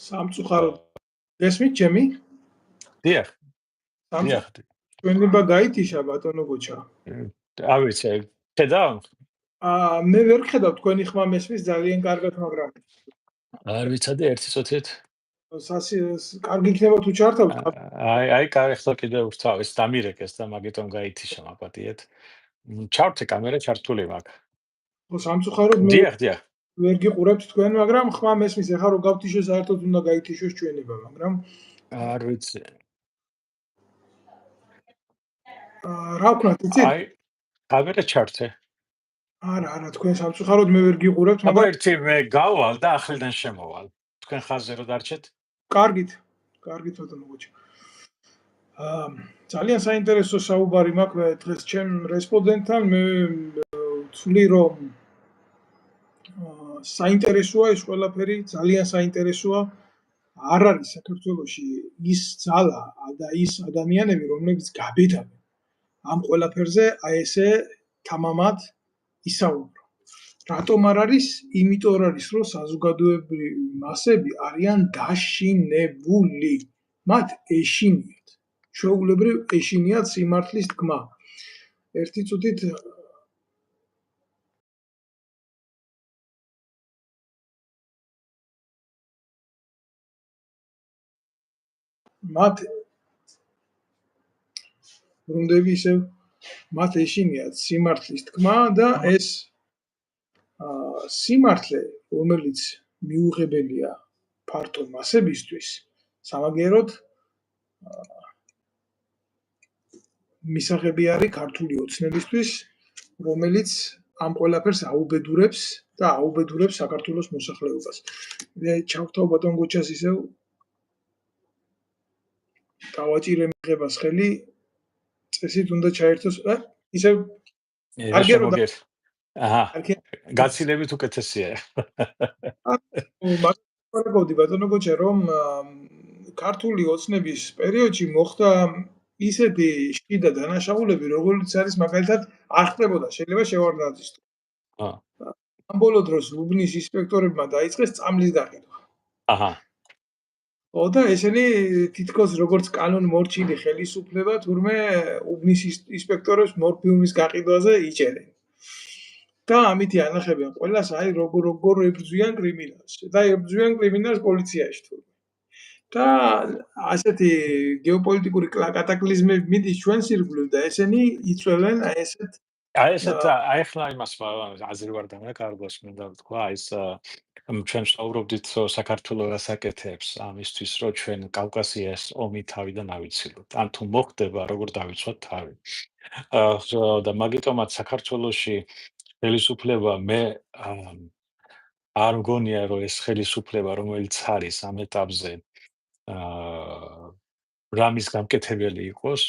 სამწუხაროდ გესმით ჩემი? დიახ. ჩვენება გაითიშა ბატონო გოჩა. ავიცი, ხედავ? მე ვერ ხედავ თქვენი ხმა მესმის ძალიან კარგად, მაგრამ არ ვიცოდი ერთი წუთით. კარგი იქნება თუ ჩართავ. აი, კარგი ხსნა კიდევ ვrtal, ეს დამირეკეს და მაგიტომ გაითიშა მაპატიეთ. ჩავრთე კამერა ჩართული მაქვს. ხო, სამწუხაროდ მე დიახ. ვერ გიყურებთ თქვენ, მაგრამ ხმა მესმის, ეხლა რომ გავთიშო საერთოდ უნდა გაითიშოს ჩვენება, მაგრამ არ ვიცი. რა ვქნათ, იცით? აი, კამერა ჩართე. არა, თქვენ სამწუხაროდ მე ვერ გიყურებთ, მაგრამ ერთი მე გავალ და ახლიდან შემოვალ. თქვენ ხაზზე რო დარჩეთ? კარგით ბატონო გოჩა. ძალიან საინტერესო საუბარი მაქვს დღეს ჩემ რესპონდენტთან, მე ვთვლი რომ საინტერესოა ეს ყველაფერი, ძალიან საინტერესოა. არ არის საქართველოში ის ძალა და ის ადამიანები, რომლებიც გაბედავენ ამ ყველაფერზე, აი ესე თამამად ისაუბრო. რატომ არ არის? იმიტომ არ არის, რომ საზოგადოებრივი მასები არიან დაშინებული. მათ ეშინიათ. ჩვეულებრივ ეშინიათ სიმართლის თქმა. ერთი წუთით მათ ბრუნდები ისევ მათ ეშინიათ სიმართლის თქმა და ეს სიმართლე, რომელიც მიუღებელია ფართო მასებისთვის, სამაგეროდ მისაღები არის ქართული ოცნებისთვის, რომელიც ამ ყველაფერს აუბედურებს და აუბედურებს საქართველოს მოსახლეობას. მე ჩავთავ ბატონ გუჩას ისევ დავაჭირე მიღებას ხელი წესით უნდა ჩაერთოს ისევ რა არგერო შემოგერ აჰა არქე გაცილებით უკეთესია მაგარი ბატონო გუჩა რომ ქართული ოცნების პერიოდში მოხდა ისეთი შიდა დანაშაულები როგორც არის მაგალითად არ ხდებოდა შეიძლება შევარდნაძის ამ ბოლო დროს უბნის ინსპექტორებმა დაიწყეს წამლის გაყიდვა. აჰა და ესენი თითქოს როგორც კანონ მორჩილი ხელისუფლება თურმე უბნის ინსპექტორებს მორფიუმის გაყიდვაზე იჭერენ. და ამითი ანახებენ ყველას აი როგორ ებრძვიან კრიმინალს და ებრძვიან კრიმინალს პოლიციაში თურმე. და ასეთი გეოპოლიტიკური კატაკლიზმები მიდის ჩვენს ირგვლივ და ესენი იწვევენ აი ახლა იმას აზერბაიჯანმა კარგოს მინდა ვთქვა ის ჩვენ ვსაუბრობდით საქართველოს საკეთებს ამისთვის რომ ჩვენ კავკასიას ომი თავიდან ავიცილოთ ან თუ მოხდება როგორ დავიცვათ თავი და მაგიტომაც საქართველოში ხელისუფლება მე არ მგონია რომ ეს ხელისუფლება რომელიც არის ამ ეტაპზე რამის გამკეთებელი იყოს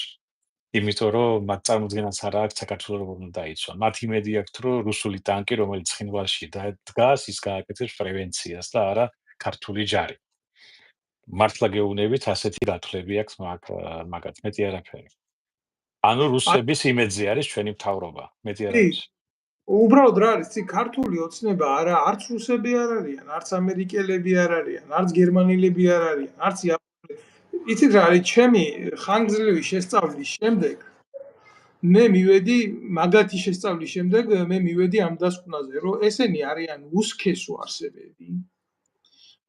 იმიტომ რომ მათ წარმოდგენაც არ აქვს საქართველოს როგორ უნდა დაიცვან. მათ იმედი აქვთ რომ რუსული ტანკი რომელიც ცხინვალში დგას ის გააკეთებს პრევენციას და არა ქართული ჯარი. მართლა გეუბნებით ასეთი გათვლები აქვს მაგათ მეტი არაფერი. ანუ რუსების იმედზე არის ჩვენი მთავრობა, მეტი არ არის. უბრალოდ რა არის, ქართული ოცნება არა არც რუსები არ არიან, არც ამერიკელები არ არიან, არც გერმანელები არ არიან, არც იაპონელები. იცით რა არის, ჩემი ხანგრძლივი შესწავლის შემდეგ მე მივედი მაგათი შესწავლის შემდეგ მე მივედი ამ დასკვნაზე, რომ ესენი არიან უსქესო არსებები.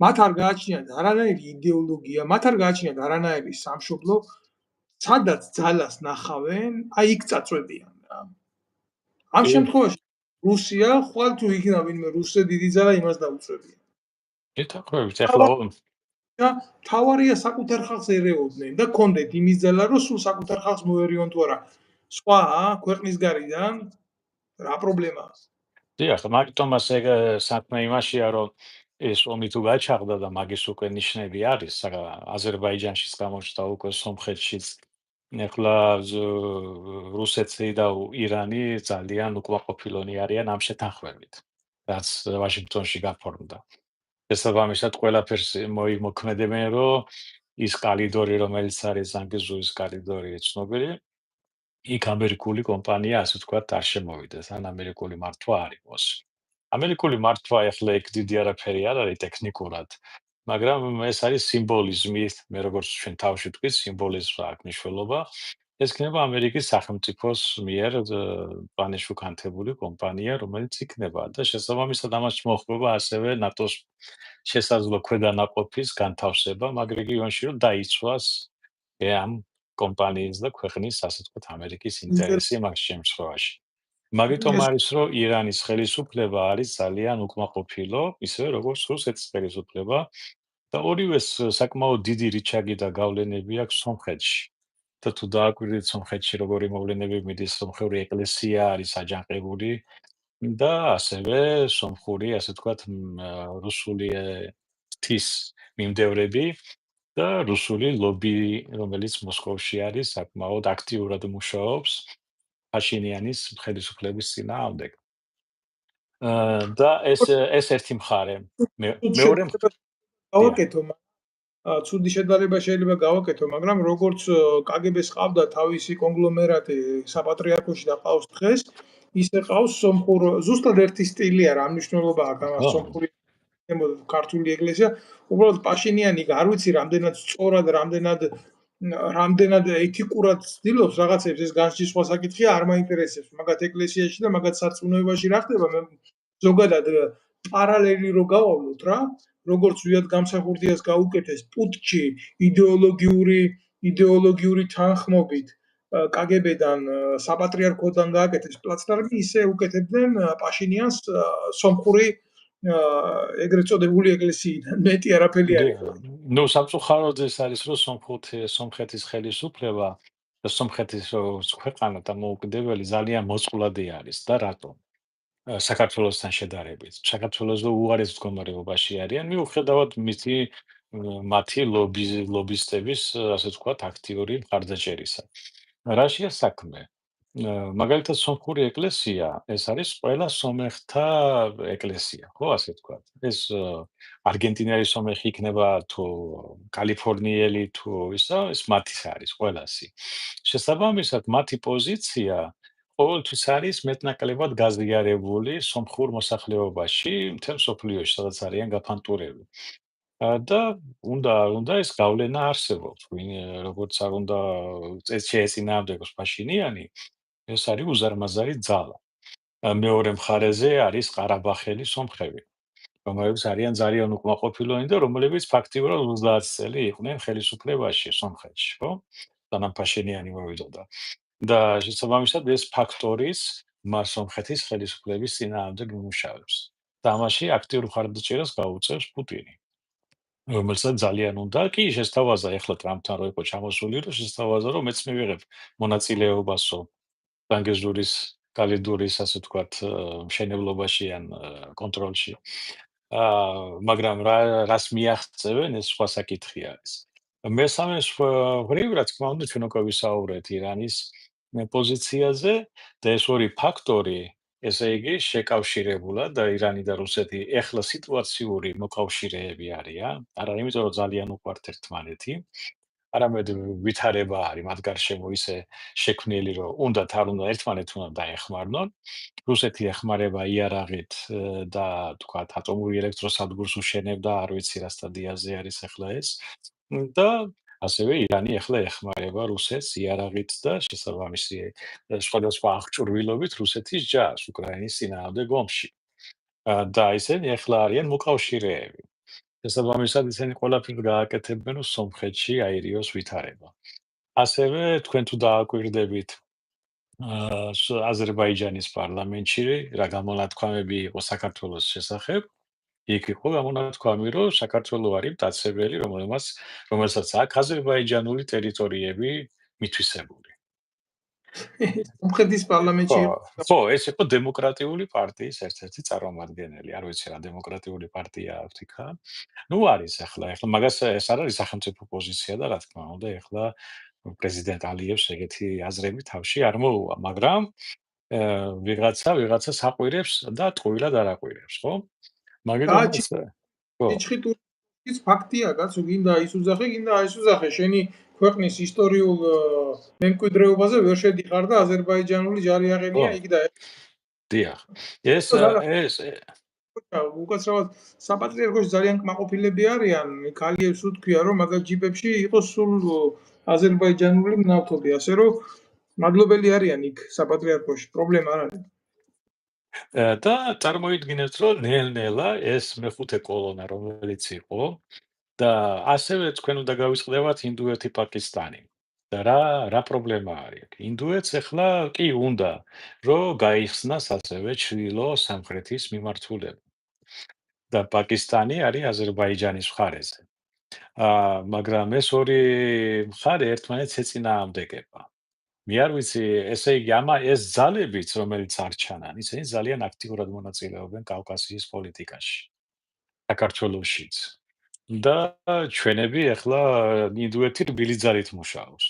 მათ არ გააჩნიათ არანაირი იდეოლოგია, მათ არ გააჩნიათ არანაირი სამშობლო, სადაც ძალას ნახავენ, აი იქ წაწვებიან რა. ამ შემთხვევაში რუსია ხვალ თუ იქნა ვინმე რუსზე დიდი ძალა იმას დაუწევია. ეთაქვებით ახლა და თავარია საკუთარ ხალხს ერეოდნენ და კონდეთ იმის ძალა რომ სულ საკუთარ ხალხს მოერიონ თუ არა. სხვა ქვეყნის გარიდან რა პრობლემაა? დიახ, მაგიტომაც ეგ საქმე იმაშია რომ ეს ომი თუ გაჩაღდა და მაგის უკვე ნიშნები არის, აზერბაიჯანშიც გამოჩნდა უკვე სომხეთშიც ახლა რუსეთი და ირანი ძალიან უკმაყოფილონი არიან ამ შეთანხმებით, რაც ვაშინგტონში გაფორმდა. შესაბამისად ყველაფერს მოქმედებენ, რომ ის კალიდორი, რომელიც არის ზანგეზუის კალიდორი ცნობილი, იქ ამერიკული კომპანია, ასე ვთქვათ, არ შემოვიდეს, ან ამერიკული მართვა არ იყოს. ამერიკული მართვა ახლა ეგ დიდი არაფერი არ არის ტექნიკურად, მაგრამ ეს არის სიმბოლიზმი, მე როგორც ჩვენ თავში ვთქვით, სიმბოლიზმს აქვს მნიშვნელობა. ეს იქნება ამერიკის სახელმწიფოს მიერ პლანში განთებული კომპანია, რომელიც იქნება და შესაბამისად ამას მოხდება ასევე ნატოს შესაძლო ქვედანაყოფის განთავსება, მაგ რეგიონში რომ დაიცვას ამ კომპანიის და ქვეყნის, ასე ვთქვათ, ამერიკის ინტერესი მაგ შემთხვევაში. მაგიტომ არის რომ ირანის ხელისუფლება არის ძალიან უკმაყოფილო, ისევე როგორც რუსეთის ხელისუფლება და ორივეს საკმაოდ დიდი რიჩაგი და გავლენები აქვს სომხეთში. და თუ დააკვირდით სომხეთში როგორი მოვლენები მიდის, სომხური ეკლესია არის აჯანყებული და ასევე სომხური, ასე ვთქვათ, რუსული ღვთის მიმდევრები და რუსული ლობი, რომელიც მოსკოვში არის, საკმაოდ აქტიურად მუშაობს პაშინიანის ხელისუფლების წინააღმდეგ. და ეს ერთი მხარე. მეორე გავაკეთო, ცუდი შედარება შეიძლება გავაკეთო, მაგრამ როგორც კგბ-ს ყავდა თავისი კონგლომერატი საპატრიარქოში და ყავს დღეს, ისე ყავს სომხურ, ზუსტად ერთი სტილი არა, ამ მნიშვნელობა აქვს ამას სომხური ქართული ეკლესია, უბრალოდ პაშინიანი არ ვიცი რამდენად სწორად, რამდენად ეთიკურად ცდილობს რაღაცებს, ეს განსჯი სხვა საკითხია, არ მაინტერესებს მაგათ ეკლესიაში და მაგათ სარწმუნოებაში რა ხდება, მე ზოგადად პარალელი რო გავავლოთ რა, როგორც ვიად გამსახურდიას გაუკეთეს პუტჩი იდეოლოგიური თანხმობით კგბ-დან საპატრიარქოდან გააკეთეს პლაცდარმი, ისე უკეთებდნენ პაშინიანს სომხური ეგრეთ წოდებული ეკლესიიდან მეტი არაფერი არ იყო. ნუ სამწუხაროდ ეს არის რომ სომხეთის ხელისუფლება და სომხეთის ქვეყანა და მოუკიდებელი ძალიან მოწყვლადი არის და რატომ? საქართველოსთან შედარებით. საქართველოსო უარეს მდგომარეობაში არიან, მიუხედავად მათი ლობისტების, ასე ვთქვათ, აქტიური მხარდაჭერისა. რაშია საქმე? მაგალითად, სომხური ეკლესია, ეს არის ყველა სომეხთა ეკლესია, ხო, ასე ვთქვათ. ეს არგენტინელი სომეხი იქნება თუ კალიფორნიელი თუ ისა, ეს მათის არის ყველასი. შესაბამისად, მათი პოზიცია ყოველთვის არის მეტნაკლებად გაზიარებული სომხურ მოსახლეობაში, მთელ მსოფლიოში, სადაც არიან გაფანტურები. და უნდა ეს გავლენა არსებობს, როგორც არ უნდა შეეწინააღმდეგოს პაშინიანი, ეს არის უზარმაზარი ძალა. მეორე მხარეზე არის ყარაბაღელი სომხები, რომლებიც არიან ძალიან უკმაყოფილოები და რომლებიც ფაქტიურად 30 წელი იყვნენ ხელისუფლებაში სომხეთში, ხო? სანამ პაშინიანი მოვიდოდა. და შესაბამისად ეს ფაქტორის მას სომხეთის ხელისუფლების წინააღმდეგ იმუშავებს. და ამაში აქტიურ მხარდაჭერას გაუწევს პუტინი. რომელსაც ძალიან უნდა კი შესთავაზა ეხლა ტრამპთან რო იყო ჩამოსული, რომ შესთავაზა რომ მეც მივიღებ მონაწილეობასო ბანგეზურის კალიდურის ასე ვთქვათ მშენებლობაში ან კონტროლში. მაგრამ რას მიაღწევენ ეს სხვა საკითხი არის. მესამე მხრივ რა თქმა უნდა ჩვენ უკვე ვისაუბრეთ ირანის პოზიციაზე და ეს ორი ფაქტორი ესე იგი შეკავშირებულად და ირანი და რუსეთი ეხლა სიტუაციური მოკავშირეები არიან, არა იმიტომ რომ ძალიან უყვართ ერთმანეთი, არამედ ვითარება არის მათ გარშემო ისე შექმნილი, რომ უნდათ არ უნდა ერთმანეთს უნდა დაეხმარნონ. რუსეთი ეხმარება იარაღით და თქვათ ატომური ელექტროსადგურს უშენებდა, არ ვიცი რა სტადიაზე არის ახლა ეს. და ასევე ირანი ახლა ეხმარება რუსეთს იარაღით და შესაბამისი სხვადასხვა აღჭურვილობით რუსეთის ჯარს უკრაინის წინააღმდეგ ომში. და ისინი ახლა არიან მოკავშირეები. შესაბამისად ისინი ყველაფერს გააკეთებენ, რომ სომხეთში აირიოს ვითარება. ასევე თქვენ თუ დააკვირდებით აზერბაიჯანის პარლამენტში რა გამონათქვამები იყო საქართველოს შესახებ, იქ იყო გამონათქვამი, რომ საქართველო არის მტაცებელი, რომელსაც აქვს აზერბაიჯანული ტერიტორიები მითვისებული. სომხეთის პარლამენტში ხო, ეს იყო დემოკრატიული პარტიის ერთ-ერთი წარმომადგენელი. არ ვიცი რა დემოკრატიული პარტია აქვს იქა. ნუ არის ახლა მაგას ეს არ არის სახელმწიფო პოზიცია და რა თქმა უნდა ახლა პრეზიდენტ ალიევს ეგეთი აზრები თავში არ მოუვა, მაგრამ ვიღაცას აყვირებს და ტყუილად არ აყვირებს, ხო? მაგრამ ხო. იჩხიტურის ფაქტია, კაცო, გინდა ის უძახე, გინდა ის უძახე, შენი ქვეყნის ისტორიულ მემკვიდრეობაზე ვერ შედიხარ და აზერბაიჯანული ჯარი აღენია იქ და დიახ. ეს უკაცრავად საპატრიარქოში ძალიან კმაყოფილები არიან, კალიევს უთქვია, რომ მაგალ ჯიპებში იყოს სულ აზერბაიჯანული მნავთობი, ასე რომ მადლობელი არიან იქ საპატრიარქოში, პრობლემა არ არის. და წარმოიდგინეთ, რომ ნელ-ნელა ეს მეხუთე კოლონა რომელიც იყო და ასევე თქვენ უნდა გავისყიდავთ ინდოეთი-პაკისტანი. და რა პრობლემა არის აქ? ინდოეთს ახლა კი უნდა რომ გაიხსნას ასევე ჩრდილო-სამხრეთის მიმართულება. და პაკისტანი არის აზერბაიჯანის მხარეზე. მაგრამ ეს ორი მხარე ერთმანეთს ეწინააღმდეგება. მე არ ვიცი, ესე იგი ეს ძალებიც, რომელიც არ ჩანან, ისინი ძალიან აქტიურად მონაწილეობენ კავკასიის პოლიტიკაში. საქართველოშიც. და ჩვენები ახლა ინდოეთი რბილი ძალით მუშაობს.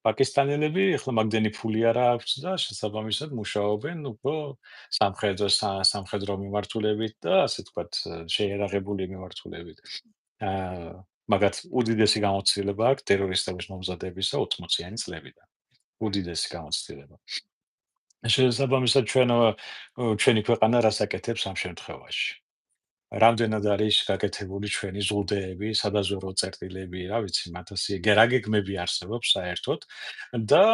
პაკისტანელები ახლა მაგდენი ფული არ აქვს და შესაბამისად მუშაობენ უფრო სამხედრო მიმართულებით და ასე ვთქვათ შეერაღებული მიმართულებით. მაგათ უდიდესი გამოცდილება აქვს ტერორისტების მომზადებისა 80-იანი წლებიდან. უდიდესი გამოცდილება. შესაბამისად ჩვენი ქვეყანა რას აკეთებს ამ შემთხვევაში? რამდენად არის გაკეთებული ჩვენი ზღუდეები, სადაზვერვო წერტილები, რა ვიცი, მათასი გერაგეგმები არსებობს საერთოდ და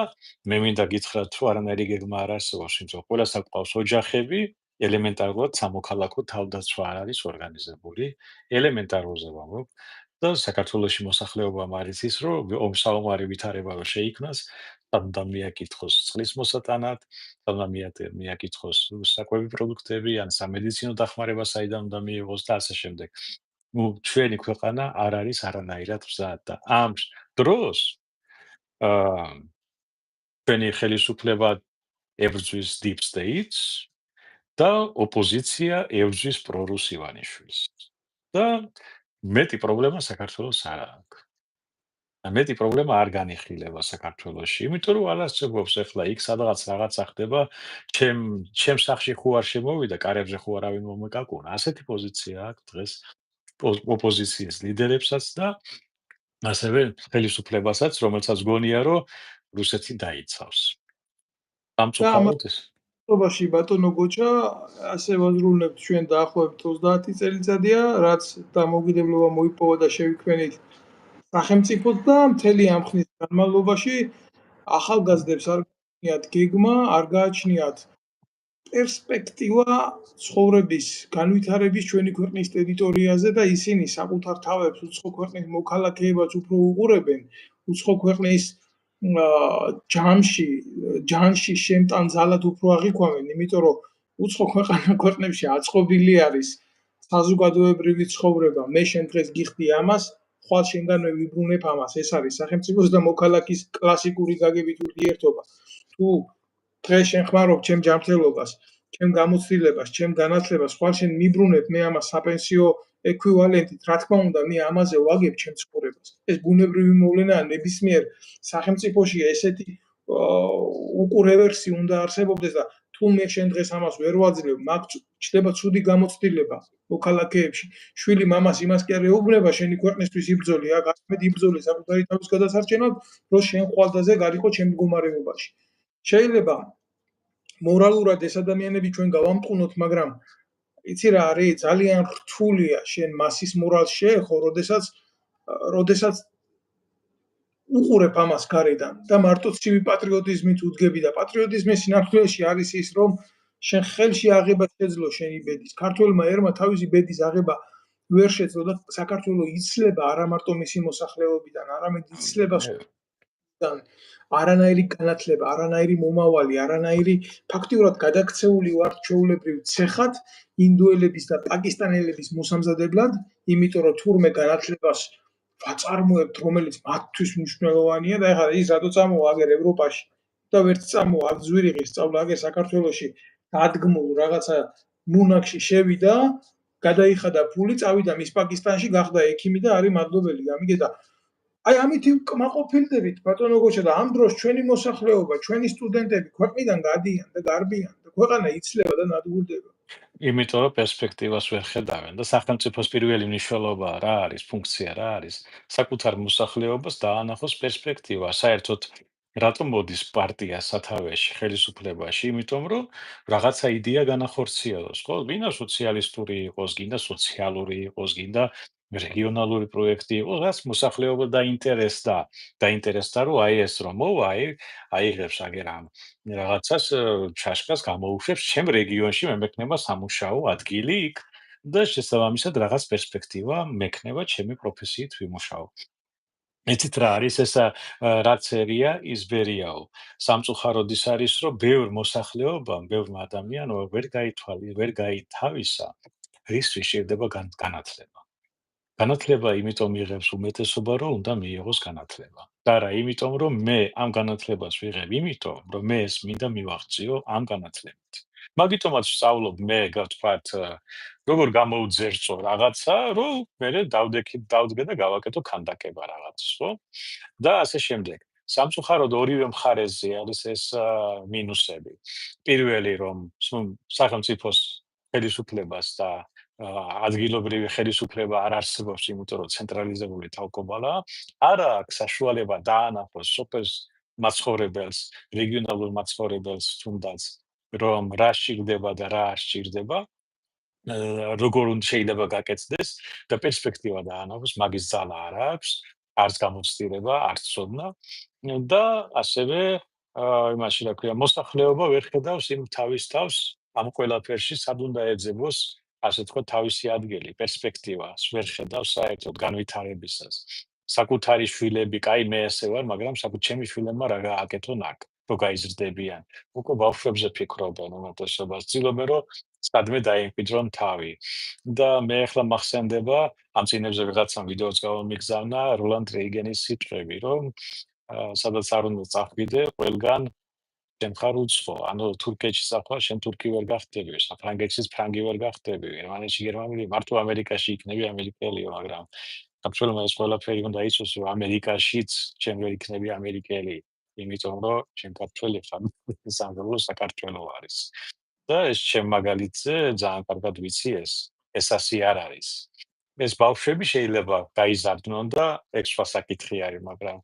მე მინდა გითხრათ, თუ არანაირი გეგმა არ არსებობს, იმიტომ რომ ყველას აქვს ოჯახები, ელემენტარულად სამოქალაქო თავდაცვა არ არის ორგანიზებული, ელემენტარულზე ვამბობ და საქართველოში მოსახლეობამ არის ის, რომ ომსაომარი ვითარება რომ შეიქმნას, უნდა მიაკითხოს წყლის მოსატანად, უნდა მიაკითხოს საკვები პროდუქტები, ან სამედიცინო დახმარება საიდან უნდა მიიღოს და ასე შემდეგ. ჩვენი ქვეყანა არ არის არანაირად მზად და ამ დროს ჩვენი ხელისუფლება ებრძვის deep states და ოპოზიცია ებრძვის პრორუს ივანიშვილს. და მეტი პრობლემა საქართველოს არ აქვს. და მეტი პრობლემა არ განიხილება საქართველოში, იმიტომ რომ ალასწორებს ეხლა იქ სადღაც რაღაცა ხდება, ჩემ სახლში ხო არ შემოვიდა, კარებზე ხო არავინ მომეკაკუნა. ასეთი პოზიცია აქვს დღეს ოპოზიციის ლიდერებსაც და ასევე ხელისუფლებასაც, რომელსაც გონია, რომ რუსეთი დაიცავს. და ამ სამწუხაროდ ეს ამბობაში ბატონო გოჩა ასე ვაზრულებთ ჩვენ დაახლოებით 30 წელიწადია, რაც დამოუკიდებლობა მოიპოვა და შევიქმნით სახელმწიფოდ და მთელი ამ ხნის განმავლობაში ახალგაზრდებს არ გააჩნიათ გეგმა, არ გააჩნიათ პერსპექტივა ცხოვრების განვითარების ჩვენი ქვეყნის ტერიტორიაზე და ისინი საკუთარ თავებს უცხო ქვეყნის მოქალაქეებად უფრო უყურებენ, უცხო ქვეყნის ჯანში შემტან ძალად უფრო აღიქვამენ, იმიტომ რომ უცხო ქვეყნებში აწყობილი არის საზოგადოებრივი ცხოვრება. მე შენ დღეს გიხდი ამას, ხვალ შენგანვე ვიბრუნებ ამას. ეს არის სახელმწიფოს და მოქალაქის კლასიკური გაგებით ურთიერთობა. თუ დღეს შენ ხმარობ ჩემ ჯანმრთელობას, ჩემ გამოცდილებას, ჩემ განათლებას, ხვალ შენ მიბრუნებ მე ამას საპენსიო ეკვივალენტით, რა თქმა უნდა, მე ამაზე ვაგებ ჩემ ცხოვრებას. ეს ბუნებრივი მოვლენაა, ნებისმიერ სახელმწიფოში ესეთი უკურევერსი უნდა არსებობდეს და თუ მე შენ დღეს ამას ვერ ვაძლევ, მაგ ჩდება ცუდი გამოცდილება მოქალაქეებში. შვილი მამას იმას კი არ ეუბნება, შენი ქვეყნისთვის იბრძოლი, აქ ამეთ იბრძოლი საკუთარი თავის გადასარჩენად, რომ შენ ხვალდაზე გარიყო ჩემ მდგომარეობაში. შეიძლება მორალურად ეს ადამიანები ჩვენ გავამტყუნოთ, მაგრამ იცი რა არის, ძალიან რთულია შენ მასის მორალს შეეხო, როდესაც უყურებ ამას გარედან და მარტო ცივი პატრიოტიზმით უდგები და პატრიოტიზმის სინამდვილეში არის ის, რომ შენ ხელში აღება შეძლო შენი ბედის. ქართველმა ერმა თავისი ბედის აღება ვერ შეძლო და საქართველო იცლება არა მარტო მისი მოსახლეობიდან, არამედ იცლება არანაირი განათლება, არანაირი მომავალი, არანაირი ფაქტიურად გადაქცეული ვართ ჩვეულებრივ ცეხად ინდოელების და პაკისტანელების მოსამზადებლად, იმიტომ რომ თურმე განათლებას ვაწარმოებთ, რომელიც მათთვის მნიშვნელოვანია და ეხლა ის რატო წამოვა აგერ ევროპაში და ვერც წამოვა აქ ზვირიღის სწავლა, აგერ საქართველოში დადგმულ რაღაცა მუნაკში შევიდა, გადაიხადა ფული, წავიდა მის პაკისტანში, გახდა ექიმი და არის მადლობელი. გამიგედა აი ამით კმაყოფილდებით ბატონო გოჩა და ამ დროს ჩვენი მოსახლეობა, ჩვენი სტუდენტები ქვეყნიდან გადიან და გარბიან და ქვეყანა იცლება და ნადგურდება. იმიტომ რომ პერსპექტივას ვერ ხედავენ და სახელმწიფოს პირველი მნიშვნელობა რა არის, ფუნქცია რა არის, საკუთარ მოსახლეობას დაანახოს პერსპექტივა. საერთოდ რატომ მოდის პარტია სათავეში, ხელისუფლებაში? იმიტომ რომ რაღაცა იდეა განახორციელოს, ხო? გინდა სოციალისტური იყოს, გინდა სოციალური იყოს, გინდა რეგიონალური პროექტი იყოს, რაც მოსახლეობა დაინტერესდა, რომ აი ეს რომ მოვა, აიღებს აგერ ამ რაღაცას ჩაშკას გამოუშვებს ჩემ რეგიონში მე მექნება სამუშაო ადგილი იქ და შესაბამისად რაღაც პერსპექტივა მექნება ჩემი პროფესიით ვიმუშაო. იცით რა არის ეს რაც ერია ის ბერიაო. სამწუხაროდ ის არის რომ ბევრ მოსახლეობამ, ბევრ ადამიანმა ვერ გაითავისა რისთვის შეიძლება განათლება. განათლება იმიტომ იღებს უმეტესობა, რომ უნდა მიიღოს განათლება. და არა იმიტომ, რომ მე ამ განათლებას ვიღებ იმიტომ, რომ მე ეს მინდა მივაღწიო ამ განათლებით. მაგიტომაც ვსწავლობ მე, ვთქვათ, როგორ გამოუძერწო რაღაცა, რომ მერე დავდგე და გავაკეთო ქანდაკება რაღაცას, ხო? და ასე შემდეგ. სამწუხაროდ ორივე მხარეზე არის ეს მინუსები. პირველი რომ სახელმწიფოს ხელისუფლებას და ადგილობრივი ხელისუფლება არ არსებობს, იმიტომ რომ ცენტრალიზებული თავმჯდომარეობაა, არ აქვს საშუალება დაანახოს სოფლის მაცხოვრებელს, რეგიონალურ მაცხოვრებელს თუნდაც, რომ რა სჭირდება და რა არ სჭირდება, როგორ უნდა შეიძლება გაკეთდეს და პერსპექტივა დაანახოს, მაგის ძალა არ აქვს, არც გამოცდილება, არც ცოდნა და ასევე იმაში რა ქვია, მოსახლეობა ვერ ხედავს იმ თავის თავს ამ ყველაფერში სად უნდა ეძებოს ასე თქვა თავისი ადგილი, პერსპექტივას ვერ ხედავს საერთოდ განვითარებისას. საკუთარი შვილები, კაი მე ესე ვარ, მაგრამ ჩემი შვილებმა რა გააკეთონ აქ, რომ გაიზრდებიან. უკვე ბავშვებზე ფიქრობენ უმეტესობას, ცდილობენ რომ სადმე დაიმკვიდრონ თავი. და მე ახლა მახსენდება, ამ წინებზე ვიღაცამ ვიდეოც გამომიგზავნა როლანდ რეიგენის სიტყვები, რომ სადაც არ უნდა წახვიდე, ყველგან შენ ხარ უცხო, ანუ თურქეთში სახვალ, შენ თურქი ვერ გახდები, საფრანგეთშიც ფრანგი ვერ გახდები, გერმანიაში გერმანელი, მარტო ამერიკაში იქნები ამერიკელიო, მაგრამ საქართველოს ეს ყველაფერი უნდა იცოს, რომ ამერიკაშიც შენ ვერ იქნები ამერიკელი, იმიტომ რომ შენ ქართველი ხარ, სამშობლო საქართველო არის. და ეს ჩემ მაგალითზე ძალიან კარგად ვიცი ეს ასე არ არის. ეს ბავშვები შეიძლება გაიზარდნონ და ეგ სხვა საკითხი არის, მაგრამ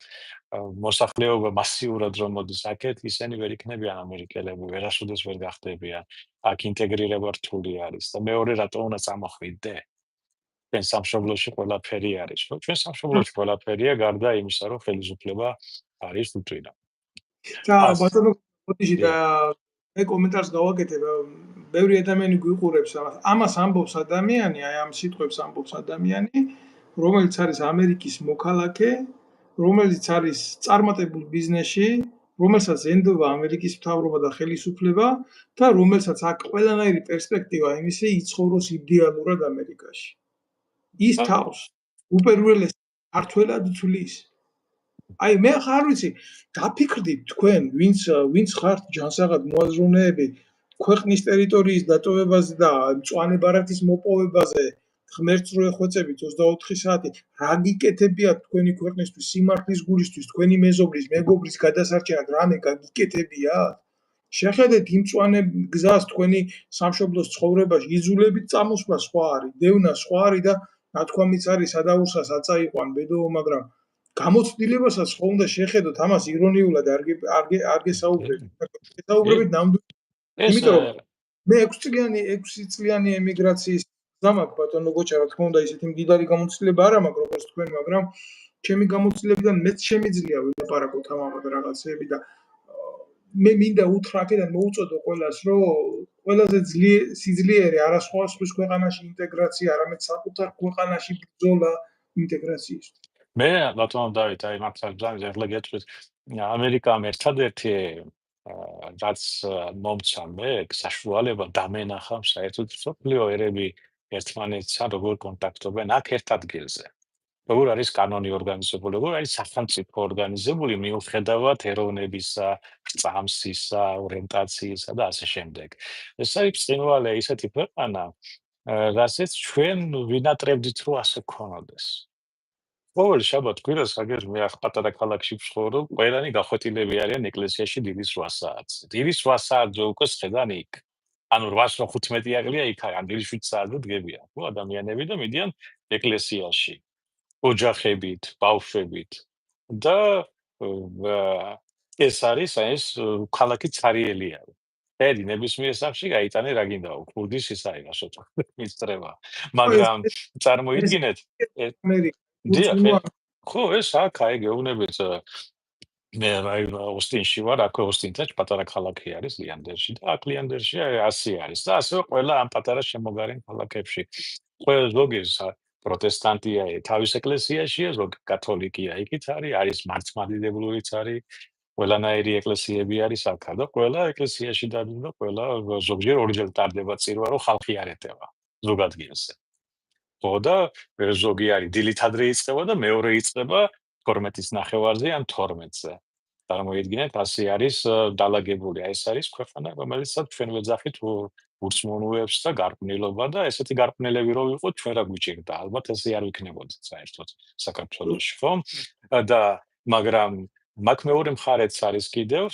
მოსახლეობა მასიურად რომ მოდის აქეთ, ისინი ვერ იქნებიან ამერიკელები, ვერასოდეს ვერ გახდებიან. აქ ინტეგრირება რთული არის და მეორე რატომ უნდა წამოხვიდე? ჩვენ სამშობლოში ყველაფერი არის. ხო, ჩვენ სამშობლოში ყველაფერია, გარდა იმისა, რომ ხელისუფლება არის უთვინა. და ას ბატონო ბოდიში და დიახ. მე კომენტარს გავაკეთებ, ბევრი ადამიანი გვიყურებს ამას. ამას ამბობს ადამიანი, აი ამ სიტყვებს ამბობს ადამიანი, რომელიც არის ამერიკის მოქალაქე, რომელიც არის წარმატებულ ბიზნესში, რომელსაც ენდობა ამერიკის მთავრობა და ხელისუფლება და რომელსაც აქვს ყველანაირი პერსპექტივა იმისი იცხოვროს იდეალურად ამერიკაში. ის თავს უპირველეს ქართველად თვლის. აი მე ხარ ვიცი, დაფიქრდით თქვენ, ვინც ხართ ჯანსაღად მოაზროვნეები ქვეყნის ტერიტორიის დატოვებაზე და მწვანე ბარათის მოპოვებაზე, ღმერთს რო ეხვეწებით 24 საათი, რა გიკეთებიათ თქვენი ქვეყნისთვის, სიმართლის გულისთვის, თქვენი მეზობლის, მეგობრის გადასარჩენად რამე გაგიკეთებიათ? შეხედეთ იმ მწვანე გზას თქვენი სამშობლოს ცხოვრებაში, იძულებით წამოსვლა სხვა არის, დევნა სხვა არის და ნათქვამიც არის სადაურსას აწაიყვან ბედოო, მაგრამ გამოცდილებასაც ხო უნდა შეხედოთ, ამას ირონიულად არ გესაუბრებით. გესაუბრებით ნამდვილად. ეს იმიტომ რომ მე 6 წლიანი ემიგრაციის გზა მაქვს ბატონო გოჩა, რა თქმა უნდა, ისეთი მდიდარი გამოცდილება არ მაქვს როგორც თქვენ, მაგრამ ჩემი გამოცდილებიდან მეც შემიძლია ვილაპარაკოთ ამაყად რაღაცეები და მე მინდა უთხრა აქედან მოუწოდო ყველას, რომ ყველაზე სიძლიერე არა სხვის ქვეყანაში ინტეგრაცია, არამედ საკუთარ ქვეყანაში ბრძოლა ინტეგრაციისთვის. მე ბატონო დავით, აი მართლა ძალიან ეხლა გეტყვით, ამერიკამ ერთადერთი რაც მომცა მე საშუალება დამენახა საერთოდ მსოფლიო ერები ერთმანეთთან როგორ კონტაქტობენ აქ ერთ ადგილზე. როგორ არის კანონი ორგანიზებული, როგორ არის სახელმწიფო ორგანიზებული მიუხედავად ეროვნებისა, რწამსისა, ორიენტაციისა და ასე შემდეგ. ეს არის ბრწყინვალე ისეთი ქვეყანა, რასაც ჩვენ ვინატრებდით, რომ ასე ქონოდეს. ყოველ შაბათ-კვირას, აგერ მე ახ პატარა ქალაქში ვცხოვრობ, ყველანი გახვეტილები არიან ეკლესიაში დიდი 8 საათზე. დიდი 8 საათზე უკვე სხედან იქ. ანუ 8:15 აღლია იქ ან დიდი 7 საათზე დგებიან, ხო, ადამიანები და მიდიან ეკლესიაში. ოჯახებით, ბავშვებით და ეს არის ეს ქალაქი ცარიელია. ხედი ნებისმიერ სახში გაიტანე რა გინდაო, ქურდის ის არის რასოთა მისწრება. მაგრამ წარმოიდგინეთ ამერიკა დიახ, ხო, ეს აქ აი გეუბნებით მე აი ოსტინში ვარ, აქ ოსტინთან პატარა ქალაქი არის ლიანდერში და აქ ლიანდერში ასე არის და ასევე ყველა ამ პატარა შემოგარენ ქალაქებში. ყველა ზოგი პროტესტანტია, თავის ეკლესიაშია, ზოგი კათოლიკია, იქით არის მართლმადიდებლურიც არის, ყველანაირი ეკლესიები არის აქ და ყველა ეკლესიაში დადის და ყველა ზოგჯერ ორჯერ ტარდება წირვა, რომ ხალხი არ ეტევა ზოგ ადგილზე. ხო და ზოგი არის დილით ადრე იწყება და მეორე იწყება 12-ის ნახევარზე ან 12-ზე. წარმოიდგინეთ, ასე არის დალაგებული. ეს არის ქვეყანა, რომელსაც ჩვენ ვეძახით ურწმუნოებს და გარყვნილობა და ესეთი გარყვნილები რო ვიყოთ, ჩვენ რა გვიჭირდა? ალბათ ესე არ ვიქნებოდით საერთოდ საქართველოში, ხო? და მაგრამ მაგ მეორე მხარეც არის კიდევ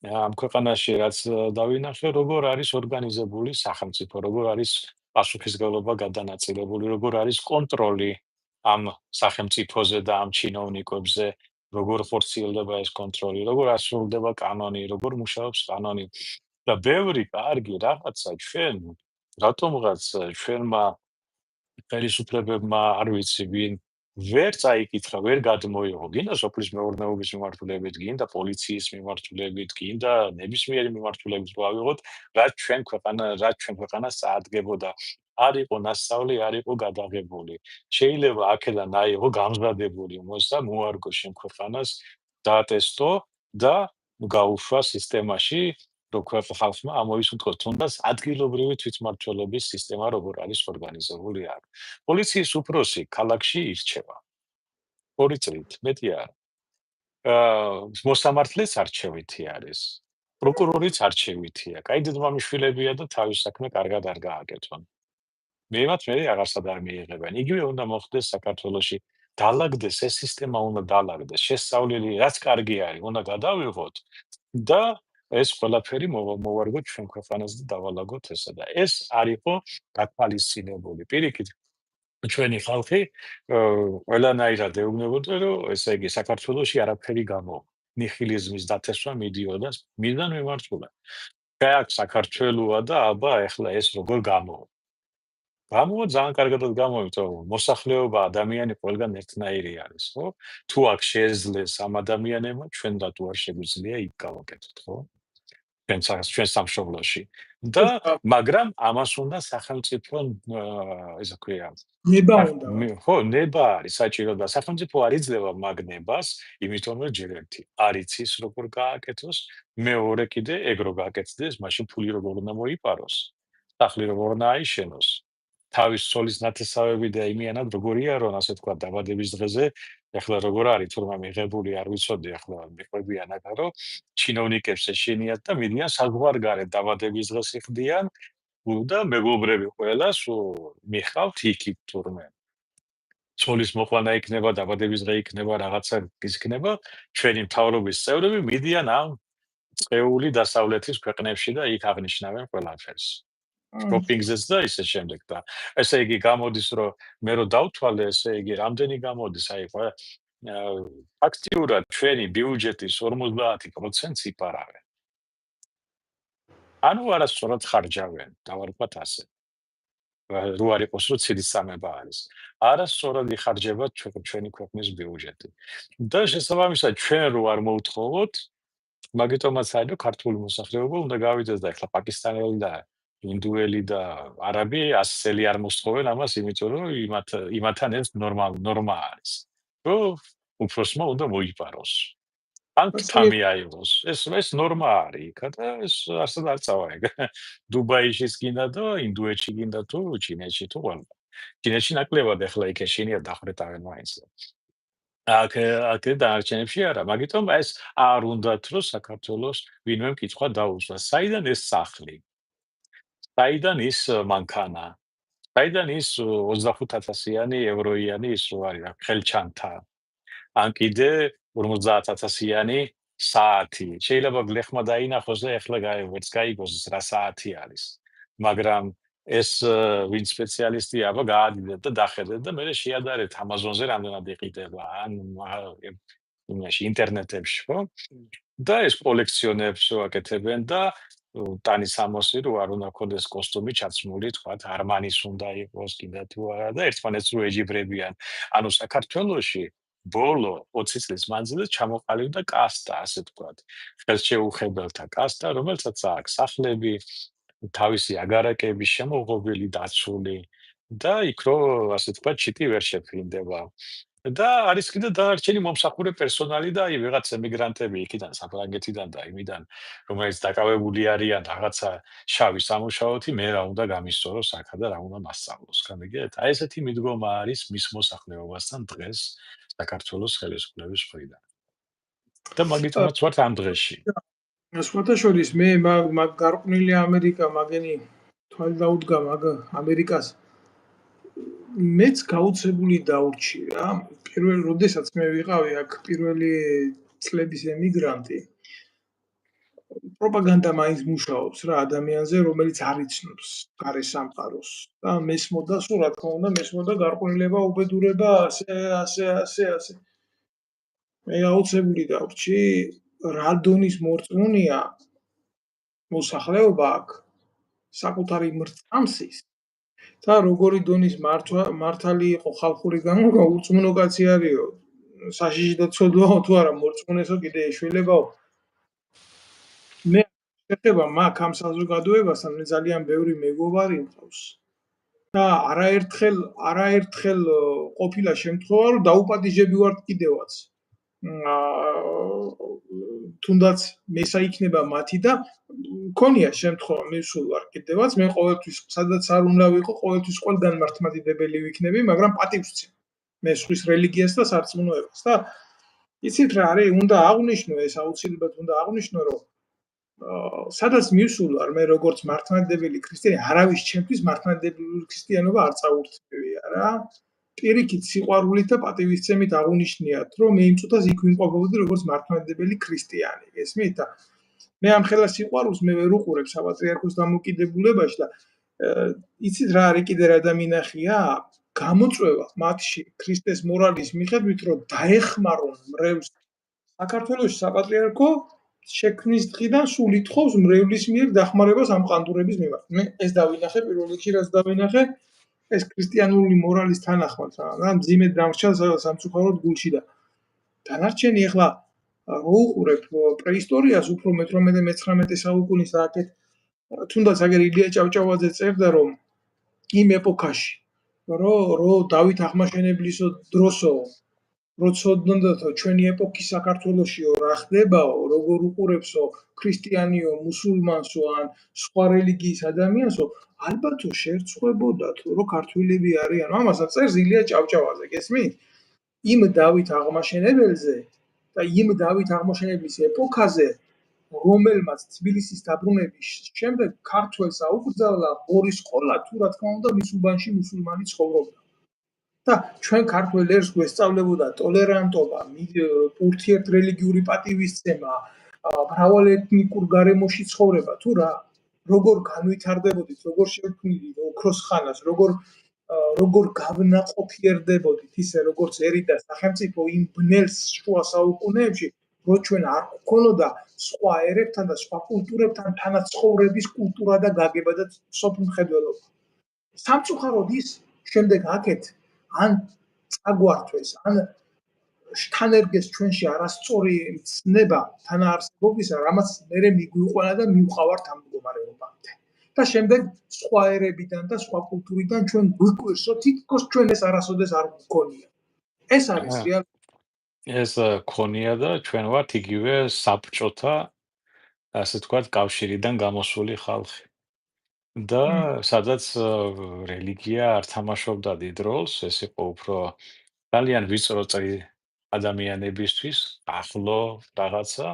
ამ ქვეყანაში რაც დავინახე, როგორ არის ორგანიზებული სახელმწიფო, როგორ არის პასუხისმგებლობა გადანაწილებული, როგორ არის კონტროლი ამ სახელმწიფოზე და ამ ჩინოვნიკებზე, როგორ ხორციელდება ეს კონტროლი, როგორ ასრულდება კანონი, როგორ მუშაობს კანონი და ბევრი კარგი რაღაცა ჩვენ რატომღაც ჩვენმა ხელისუფლებებმა არ ვიცი ვინ ვერ წაიკითხა, ვერ გადმოიღო, გინდა სოფლის მეურნეობის მიმართულებით, გინდა პოლიციის მიმართულებით, გინდა ნებისმიერი მიმართულებით რო ავიღოთ, რაც ჩვენ ქვეყანას წაადგებოდა. არ იყო ნასწავლი, არ იყო გადაღებული. შეიძლება აქედან აიღო გამზადებული მოსა, მოარგო შენ ქვეყანას, დაატესტო და გაუშვა სისტემაში, რო ხალხმა ამოისუნთქოს თუნდაც ადგილობრივი თვითმმართველობის სისტემა როგორ არის ორგანიზებული აქ. პოლიციის უფროსი ქალაქში ირჩევა. 2 წლით, მეტი არა. მოსამართლეც არჩევითი არის. პროკურორიც არჩევითია. კაი დედმამიშვილებია და თავის საქმე კარგად არ გააკეთონ. მევაც მე აღარსად არ მიიღებენ. იგივე უნდა მოხდეს საქართველოში. დაალაგდეს ეს სისტემა უნდა დაალაგდეს. შესწავლილი რაც კარგი არის, უნდა გადავიღოთ და ეს ყველაფერი მოვარგოთ ჩვენ ქვეყანას და დავალაგოთ ესა და ეს არ იყო გათვალისწინებული. პირიქით ჩვენი ხალხი ყველანაირად ეუბნებოდა, რომ ესე იგი საქართველოში არაფერი გამო ნიჰილიზმის დათესვა მიდიოდა მიზან მიმართულად. გააკ საქართველოა და აბა ეხლა ეს როგორ გამოვა. გამოვა ძალიან კარგადაც გამოვიდა, მოსახლეობა ადამიანი ყველგან ერთნაირი არის, ხო? თუ აქ შეძლეს ამ ადამიანებმა, ჩვენ და თუ არ შეგვიძლია იქ გავაკეთოთ, ხო? ჩვენ სამშობლოში. და მაგრამ ამას უნდა სახელმწიფო ესე ქვია ნება უნდა. ხო, ნება არის საჭირო და სახელმწიფო არ იძლევა მაგ ნებას, იმიტომ რომ ჯერ ერთი არ იცის როგორ გააკეთოს, მეორე კიდე ეგ რო გააკეთდეს, მაშინ ფული როგორ უნდა მოიპაროს, სახლი როგორ უნდა აიშენოს. თავის სოლის ნათესავები და იმიანად როგორია რომ ასე თქვა დაბადების დღეზე ეხლა როგორ არის თურმე მიღებული არ ვიცოდი ახლა მიყვებიან აქ რომ ჩინოვნიკებს ეშინიათ და მიდიან საზღვარგარეთ დაბადების დღეს იხდიან და მეგობრები ყველას მიხავთ იქით თურმე სოლის მოყვანა იქნება დაბადების დღე იქნება რაღაცა იქნება ჩვენი მთავრობის წევრები მიდიან ამ წეული დასავლეთის ქვეყნებში და იქ აღნიშნავენ ყველაფერს შოპინგზეც და ისე შემდეგ და ესე იგი გამოდის რომ მე რო დავთვალე ესე იგი რამდენი გამოდის აი ფაქტიურად ჩვენი ბიუჯეტის 50% იპარავენ ანუ არასწორად ხარჯავენ დავარქვათ ასე რო არ იყოს რომ ცილისწამება არის არასწორად იხარჯება ჩვენი ქვეყნის ბიუჯეტი და შესაბამისად ჩვენ რო არ მოვთხოვოთ მაგიტომაც აი რომ ქართული მოსახლეობა უნდა გავიდეს და ეხლა პაკისტანელი და ინდუელი და არაბი 100 წელი არ მოსთხოვენ ამას, იმიტომ რომ იმათთან ეს ნორმა არის. რომ უფროსმა უნდა მოიპაროს. ან თამი აიღოს. ეს ნორმა არის და ეს არსად არ წავა ეგ. დუბაიშიც გინდა და ინდუეთში გინდა თუ ჩინეთში თუ ყველა. ჩინეთში ნაკლებად ეხლა იქ ეშინია დახრეტავენ მაინც. აქ დანარჩენებში არა, მაგიტომ ეს არ უნდათ რომ საქართველოს ვინმე მკითხვა დაუსვა. საიდან ეს სახლი? საიდან ის მანქანა? საიდან ის 25,000-იანი ევროიანი ის რო არის ხელჩანთა? ან კიდე 50,000-იანი საათი. შეიძლება გლეხმა დაინახოს და ეხლა ვერც გაიგოს რა საათი არის. მაგრამ ეს ვინ სპეციალისტია, აბა გაადიდეთ და დახედეთ და მე შეადარეთ Amazon-ზე რამდენად იყიდება ან იმაში ინტერნეტებში, ხო? და ეს კოლექციონერებს ვაკეთებენ და ტანის ამოსი რო არ უნდა ქონდეს კოსტუმი ჩაცმული, თქვა არმანის უნდა იყოს, კიდე თუ არა და ერთმანეთს რო ეჯიბრებიან. ანუ საქართველოში ბოლო 20 წლის მანძილზე ჩამოყალიბდა კასტა, ასე თქვა. ხელშეუხებელთა კასტა, რომელსაც აქვს სახლები, თავისი აგარაკები შემოღობილი, დაცული და იქ რო ასე თქვა ჩიტი ვერ შეფრინდება. და არის კიდე დანარჩენი მომსახურე პერსონალი და აი ვიღაც ემიგრანტები იქიდან საფრანგეთიდან და იმიდან რომელიც დაკავებული არიან რაღაცა შავი სამუშაოთი მე რა უნდა გამისწოროს აქა და რა უნდა მასწავლოს გამიგეთ აი ესეთი მიდგომა არის მის მოსახლეობასთან დღეს საქართველოს ხელისუფლების მხრიდან და მაგიტომაც ვართ ამ დღეში სხვათა შორის მე მაგ გარყვნილი ამერიკა მაგენი თვალი დაუდგა მაგ ამერიკას მეც გაუცებული დაურჩი რა პირველ როდესაც მე ვიყავი აქ პირველი წლების ემიგრანტი პროპაგანდა მაინც მუშაობს რა ადამიანზე რომელიც არ იცნობს გარე სამყაროს და მესმოდა სულ რა თქმა უნდა მესმოდა გარყვნილება უბედურება ასე მე გაუცებული დაურჩი რა დონის მორწმუნეა მოსახლეობა აქ საკუთარი მრწამსის და როგორი დონის მართალი იყო ხალხური განმარტება ურწმუნო კაცი არისო საშიში და ცოდვაო თუ არა მორწმუნესო კიდე ეშველებაო მე შეხება მაგ ამ საზოგადოებასთან მე ძალიან ბევრი მეგობარი მყავს და არაერთხელ ყოფილა შემთხვევა რომ დაუპატიჟები ვართ კიდევაც თუნდაც მესა იქნება მათი და მქონია შემთხვევა მე სულ ვარ კიდევაც მე ყოველთვის სადაც არ უნდა ვიყო ყოველთვის ყველგან მართლმადიდებელი ვიქნები მაგრამ პატივს ვცემ მე სხვის რელიგიას და სარწმუნოებას და იცით რა არის უნდა აღვნიშნო ეს აუცილებლად უნდა აღვნიშნო რომ სადაც მივსულვარ მე როგორც მართლმადიდებელი ქრისტიანი, არავის ჩემთვის მართლმადიდებელი ქრისტიანობა არ წაურთმევია რა. პირიქით სიყვარულით და პატივისცემით აღუნიშნიათ, რომ მე იმ წუთას იქ ვიმყოფებოდი როგორც მართლმადიდებელი ქრისტიანი. გესმით? და მე ამ ხელა სიყვარულს მე ვერ უყურებ საპატრიარქოს დამოკიდებულებაში და იცით რა არის კიდე რა დამინახია? გამოწვევა მათში ქრისტეს მორალის მიხედვით, რომ დაეხმარონ მრევლს საქართველოს საპატრიარქო შექმნის დღიდან სულ ითხოვს მრევლის მიერ დახმარებას ამ ყანდურების მიმართ. მე ეს დავინახე პირველ რიგში, რაც დავინახე, ეს ქრისტიანული მორალის თანახმად რა მძიმედ დამრჩა სამწუხაროდ გულში და დანარჩენი ახლა რო უყურებ პრეისტორიას უფრო მე-18 საუკუნის აქეთ თუნდაც აგერ ილია ჭავჭავაძე წერდა რომ იმ ეპოქაში რო დავით აღმაშენებლისო დროსო რო ცოდნოდათო ჩვენი ეპოქის საქართველოსიო რა ხდებაო როგორ უყურებსო ქრისტიანიო მუსულმანსო ან სხვა რელიგიის ადამიანსო ალბათო შერცხვებოდათ რომ ქართველები არიან ამასაც წერს ილია ჭავჭავაძე გესმით იმ დავით აღმაშენებელზე და იმ დავით აღმაშენებლის ეპოქაზე რომელმაც თბილისის დაბრუნების შემდეგ ქართველს აუკრძალა ბორის ყოლა თუ რა თქმა უნდა მის უბანში მუსულმანი ცხოვრობდა და ჩვენ ქართველ ერს გვესწავლებოდა ტოლერანტობა, ურთიერთრელიგიური პატივისცემა, მრავალეთნიკურ გარემოში ცხოვრება, თუ რა, როგორ განვითარდებოდით, როგორ შევქმნიდით ოქროს ხანას, როგორ გავნაყოფიერდებოდით ისე როგორც ერი და სახელმწიფო იმ ბნელს შუა საუკუნეებში, რომ ჩვენ არ გვქონოდა სხვა ერებთან და სხვა კულტურებთან თანაცხოვრების კულტურა და გაგება და სოფლმხედველობა. სამწუხაროდ ის შემდეგ აქეთ ან წაგვართვეს, ან შთანერგეს ჩვენში არასწორი ცნება თანაარსებობისა, რამაც მერე მიგვიყვანა და მივყავართ ამ მდგომარეობამდე. და შემდეგ სხვა ერებიდან და სხვა კულტურიდან ჩვენ გვიკვირსო, თითქოს ჩვენ ეს არასოდეს არ გვქონია. ეს არის რეალობა. ეს ქონია და ჩვენ ვართ იგივე საბჭოთა, ასე ვთქვათ, კავშირიდან გამოსული ხალხი. და სადაც რელიგია არ თამაშობდა დიდ როლს, ეს იყო უფრო ძალიან ვიწრო წრი ადამიანებისთვის, ახლო რაღაცა,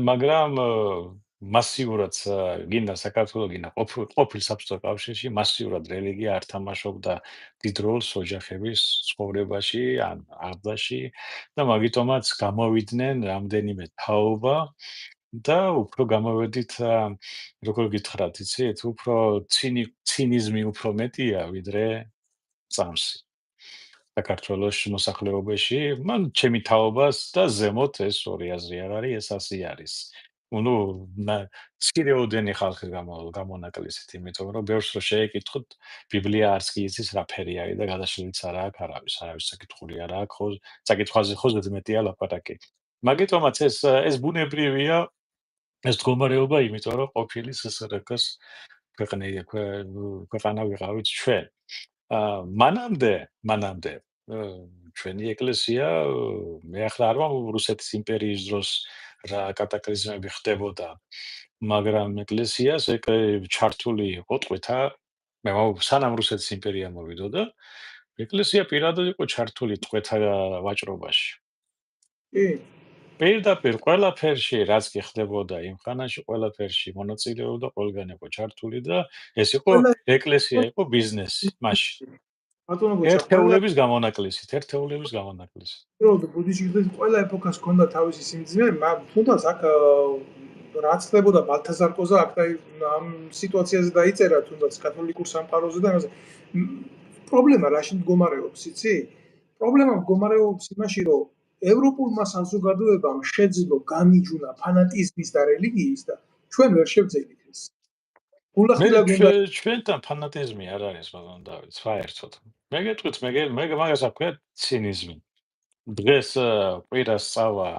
მაგრამ მასიურად გინდა საქართველოს გინდა ყოფილ საბჭოთა კავშირში მასიურად რელიგია არ თამაშობდა დიდ როლს ოჯახების ცხოვრებაში ან აღზრდაში და მაგიტომაც გამოვიდნენ რამდენიმე თაობა და უფრო გამოვედით როგორ გითხრათ იცით უფრო ცინიზმი უფრო მეტია ვიდრე წამსი საქართველოს მოსახლეობაში მან ჩემი თაობას და ზემოთ ეს ორი აზრი არ არის ეს ასე არის ну სკირეოდენი ხალხი გამონაკლისით იმიტომ რომ ბევრს რო შეეკითხოთ ბიბლია არც კი იცის რა ფერი არის და გადაშლილიც არ აქვს არავის საკითხული არ აქვს ხო საკითხვაზე ხო ზედმეტია ლაპარაკი მაგიტომაც ეს ბუნებრივია ეს მდგომარეობა იმიტომ რომ ყოფილი СССР-ს ქვეყანა ვიყავით ჩვენ მანამდე ჩვენი ეკლესია მე ახლა არ ვამბობ რუსეთის იმპერიის დროს რა კატაკლიზმები ხდებოდა მაგრამ ეკლესიას ჩართული იყო ტყვეთა მე ვამბობ სანამ რუსეთის იმპერია მოვიდოდა ეკლესია პირადად იყო ჩართული ტყვეთა ვაჭრობაში პირდაპირ ყველაფერში რაც კი ხდებოდა იმ ხანაში ყველაფერში მონაწილეობდა ყველგან იყო ჩართული და ეს იყო ეკლესია იყო ბიზნესი მაშინ ერთეულების გამონაკლისით. ბუდიში ყველა ეპოქას ჰქონდა თავისი სიმძიმე, თუნდაც აქ რაც ხდებოდა ბალთაზარ კოზა აქ ამ სიტუაციაზე დაიწერა თუნდაც კათოლიკურ სამყაროზე და პრობლემა რაში მდგომარეობს, იცი? პრობლემა მდგომარეობს იმაში, რომ ევროპულმა საზოგადოებამ შეძლო გამიჯუნა ფანატიზმის და რელიგიის და ჩვენ ვერ შევძელით ეს. ჩვენთან ფანატიზმი არ არის, მაგრამ დავით, საერთოდ. მე გეტყვით, მე მაგას აქვია ცინიზმი. დღეს ყვირას სწავლა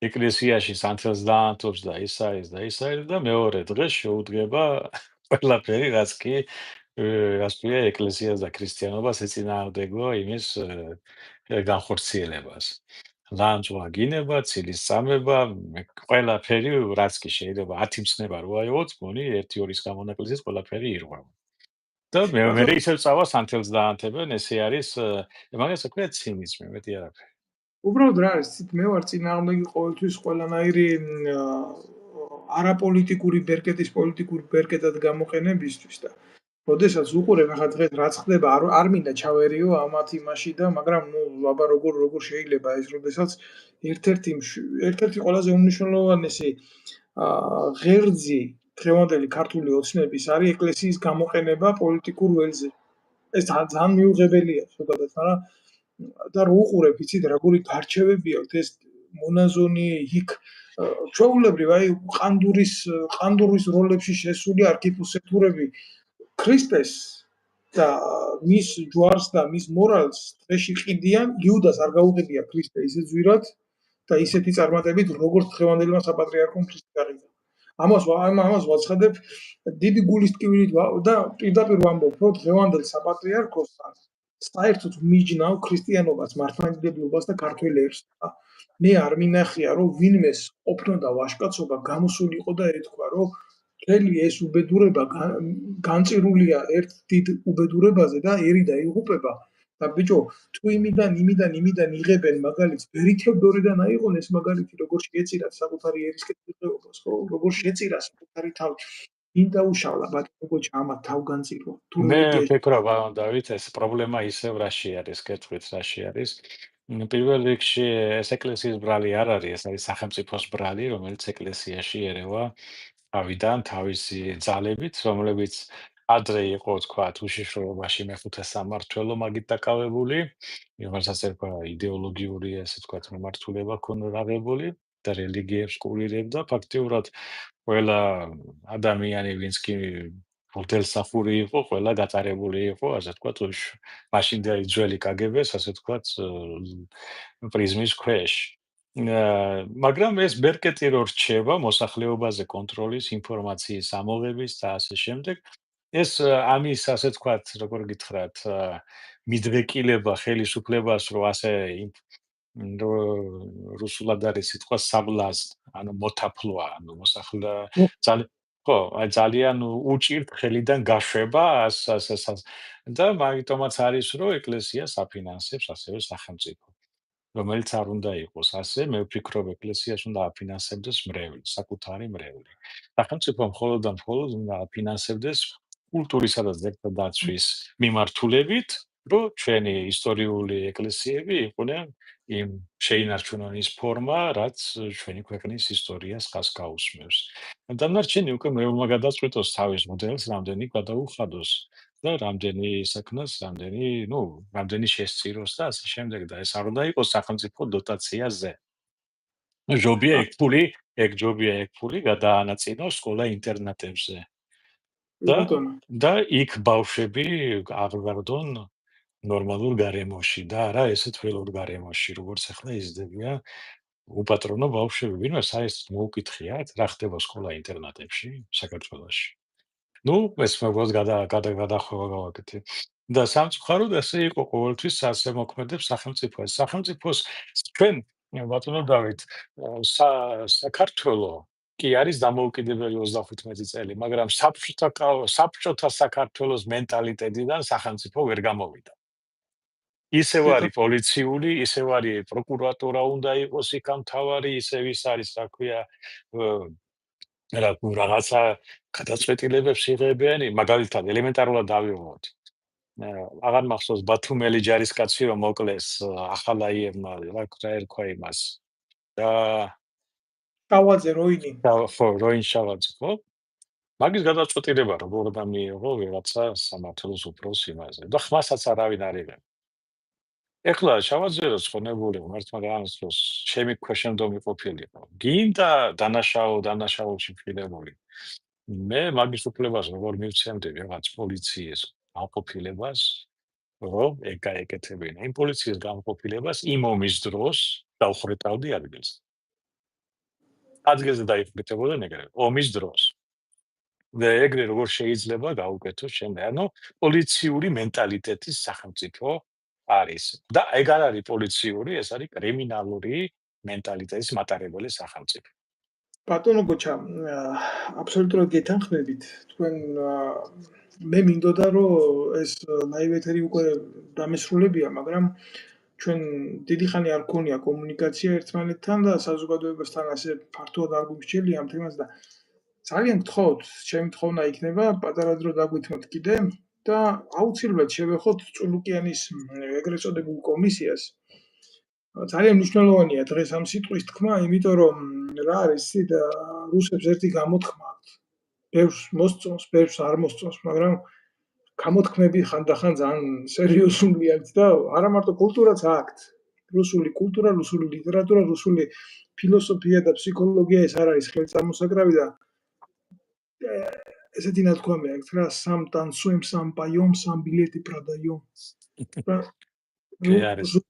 ეკლესიაში სანთელს დაანთობს და ის არის და მეორე დღეს შეუდგება ყველაფერი, რაც ქვია ეკლესიას და ქრისტიანობას ეწინააღმდეგო იმის განხორციელებას. ლანძღვა გინება, ცილის წამება, ყველაფერი რაც კი შეიძლება 10 მცნება რო აიღოთ, მგონი 1-2-ის გამონაკლისით ყველაფერი ირღვევა. და მე ისევ წავა სანთელს დაანთებენ, ესე არის, მაგას აქვია ცინიზმი, მეტი არაფერი. უბრალოდ რა არის, მე ვარ წინააღმდეგი ყოველთვის ყველანაირი არაპოლიტიკური ბერკეტის პოლიტიკურ ბერკეტად გამოყენებისთვის და როდესაც უყურებ ახლა დღეს რაც ხდება არ მინდა ჩავერიო ამათ იმაში და მაგრამ აბა როგორ შეიძლება ეს როდესაც ერთ-ერთი ყველაზე უმნიშვნელოვანესი ღერძი დღევანდელი ქართული ოცნების არის ეკლესიის გამოყენება პოლიტიკურ ველზე. ეს ძალიან მიუღებელია ზოგადად, მაგრამ და რო უყურებ, იცით, როგორი გარჩევები აქვს ეს მონაზონი იქ ჩვეულებრივ აი ყანდურის როლებში შესული არქიპოსეთურები ქრისტეს და მის ჯვარს და მის მორალს დღეში ყიდიან, იუდას არ გაუღებია ქრისტე ისე ძვირად და ისეთი წარმატებით, როგორც დღევანდელმა საპატრიარქომ ქრისტე გაყიდა. ამას ვაცხადებ დიდი გულის ტკივილით და პირდაპირ ვამბობ, რომ დღევანდელ საპატრიარქოსთან საერთოდ მიჯნავ ქრისტიანობას, მართლმადიდებლობას და ქართველ ერს. მე არ მინახია, რომ ვინმეს ყოფნოდა ვაჟკაცობა გამოსულიყო და ეთქვა, რომ მთელი ეს უბედურება განწირულია ერთ დიდ უბედურებაზე და ერი დაიღუპება და ბიჭო, თუ იმიდან იღებენ მაგალითს, ბერითებდორიდან აიღონ ეს მაგალითი, როგორ შეეწირათ საკუთარი ერისკენ მიღებას, ხო? როგორ შეეწირა საკუთარი თავი. ვინ დაუშალა ბატონო გოჩა ამათ თავგანწირვა? მე ვფიქრობ, დავით, ეს პრობლემა ისევ რაში არის, გეტყვით რაში არის. პირველ რიგში ეს ეკლესიის ბრალი არ არის, ეს არის სახელმწიფოს ბრალი, რომელიც ეკლესიაში ერევა თავიდან თავისი ძალებით, რომლებიც ადრე იყო, თქვათ, უშიშროებაში მეხუთე სამმართველო მაგით დაკავებული, რომელსაც ერქვა იდეოლოგიური, ასე თქვათ, მიმართულება ჰქონდა აღებული და რელიგიებს კურირებდა. ფაქტიურად ყველა ადამიანი, ვინც კი მღვდელსახური იყო, ყველა გატარებული იყო, ასე ვთქვათ, მაშინდელი ძველი კგბ-ს, ასე ვთქვათ, პრიზმის ქვეშ. მაგრამ ეს ბერკეტი რო რჩება მოსახლეობაზე კონტროლის, ინფორმაციის ამოღების და ასე შემდეგ, ეს ამის, ასე ვთქვათ, როგორ გითხრათ, მიდრეკილება ხელისუფლებას, რომ ასე რუსულად არის სიტყვა საბლაზნ, ანუ მოთაფლვა, ანუ ხო, აი ძალიან უჭირთ ხელიდან გაშვება და მაგიტომაც არის, რომ ეკლესიას აფინანსებს ასევე სახელმწიფო, რომელიც არ უნდა იყოს ასე. მე ვფიქრობ, ეკლესიას უნდა აფინანსებდეს მრევლი, საკუთარი მრევლი. სახელმწიფო მხოლოდ და მხოლოდ უნდა აფინანსებდეს კულტურისა და ძეგლთა დაცვის მიმართულებით, რომ ჩვენი ისტორიული ეკლესიები იყვნენ იმ შეინარჩუნონ ის ფორმა, რაც ჩვენი ქვეყნის ისტორიას ხაზს გაუსმევს. დანარჩენი უკვე მრევლმა გადაწყვიტოს თავის მოდელს, რამდენი გადაუხადოს და რამდენი ისაქნას, რამდენი შესწიროს და ასე შემდეგ და ეს არ უნდა იყოს სახელმწიფო დოტაციაზე. ჯობია ეგ ფული გადაანაწილოს სკოლა-ინტერნატებზე. და იქ ბავშვები აღგარდონ ნორმალურ გარემოში და არა ესეთ ველურ გარემოში, როგორც ახლა იზრდებიან უპატრონო ბავშვები. ვინმე საერთოდ მოუკითხიათ, რა ხდება სკოლა-ინტერნატებში საქართველოში. ეს მოგოს გადახვევა გავაკეთე. და სამწუხაროდ ესე იყო ყოველთვის ასე მოქმედებს სახელმწიფო. სახელმწიფოს ჩვენ ბატონო დავით, საქართველო კი არის დამოუკიდებელი 35 წელი, მაგრამ საბჭოთა საქართველოს მენტალიტეტიდან სახელმწიფო ვერ გამოვიდა. ისევ არის პოლიციული, ისევ არის პროკურატურა უნდა იყოს იქ ამთავარი, ისევ ის არის, რა ქვია, რაღაცა გადაწყვეტილებებს იღებენ, მაგალითად ელემენტარულად დავიღოთ. აღარ მახსოვს ბათუმელი ჯარისკაცი რომ მოკლეს ახალაიევმა, რა ერქვა იმას. შავაძე როინი. ხო, როინ შავაძე, ხო? მაგის გადაწყვეტილება როგორ უნდა მიიღო ვიღაცა სამართლის უფროს იმაზე და ხმასაც არავინ არ იღებს. ეხლა შავაძე როს ხონებული მართლა განსწროს ჩემი ქვეშემდომი ყოფილიყო. გინდა დანაშაულში მშვიდებული. მე მაგის უფლებას როგორ მივცემდი ვიღაც პოლიციის გამყოფილებას, რომ ეგ გაეკეთებინა. იმ პოლიციის გამყოფილებას იმ ომის დროს დავხრეტავდი ადგილს. ადგილზე დაიფრიტებოდნენ ეგრევე, ომის დროს. და ეგრე როგორ შეიძლება გაუკეთოს შემდეგ. ანუ პოლიციური მენტალიტეტის სახელმწიფო არის. და ეგ არ არის პოლიციური, ეს არის კრიმინალური მენტალიტეტის მატარებელი სახელმწიფო. ბატონო გოჩა, აბსოლუტურად გეთანხმებით. თქვენ მე მინდოდა რომ ეს ლაივ ეთერი უკვე დამესრულებია, მაგრამ ჩვენ დიდი ხანი არ გქონია კომუნიკაცია ერთმანეთთან და საზოგადოებასთან ასე ფართოდ არ გვიმსჯელია ამ თემას და ძალიან გთხოვთ, ჩემი თხოვნა იქნება პატარა დრო დაგვითმოთ კიდე და აუცილებლად შევეხოთ წულუკიანის ეგრეთ წოდებულ კომისიას. ძალიან მნიშვნელოვანია დღეს ამ სიტყვის თქმა, იმიტომ რომ რა არის იცით, რუსებს ერთი გამოთქმა აქვთ. ბევრს მოსწონს, ბევრს არ მოსწონს, მაგრამ გამოთქმები ხანდახან ძალიან სერიოზული აქვს და არა მარტო კულტურაც აქვთ. რუსული კულტურა, რუსული ლიტერატურა, რუსული ფილოსოფია და ფსიქოლოგია ეს არ არის ხელწამოსაკრავი და ესეთი ნათქვამი აქვს რა, სამ танцуем, сам поем, сам билеты продаем. კი არის.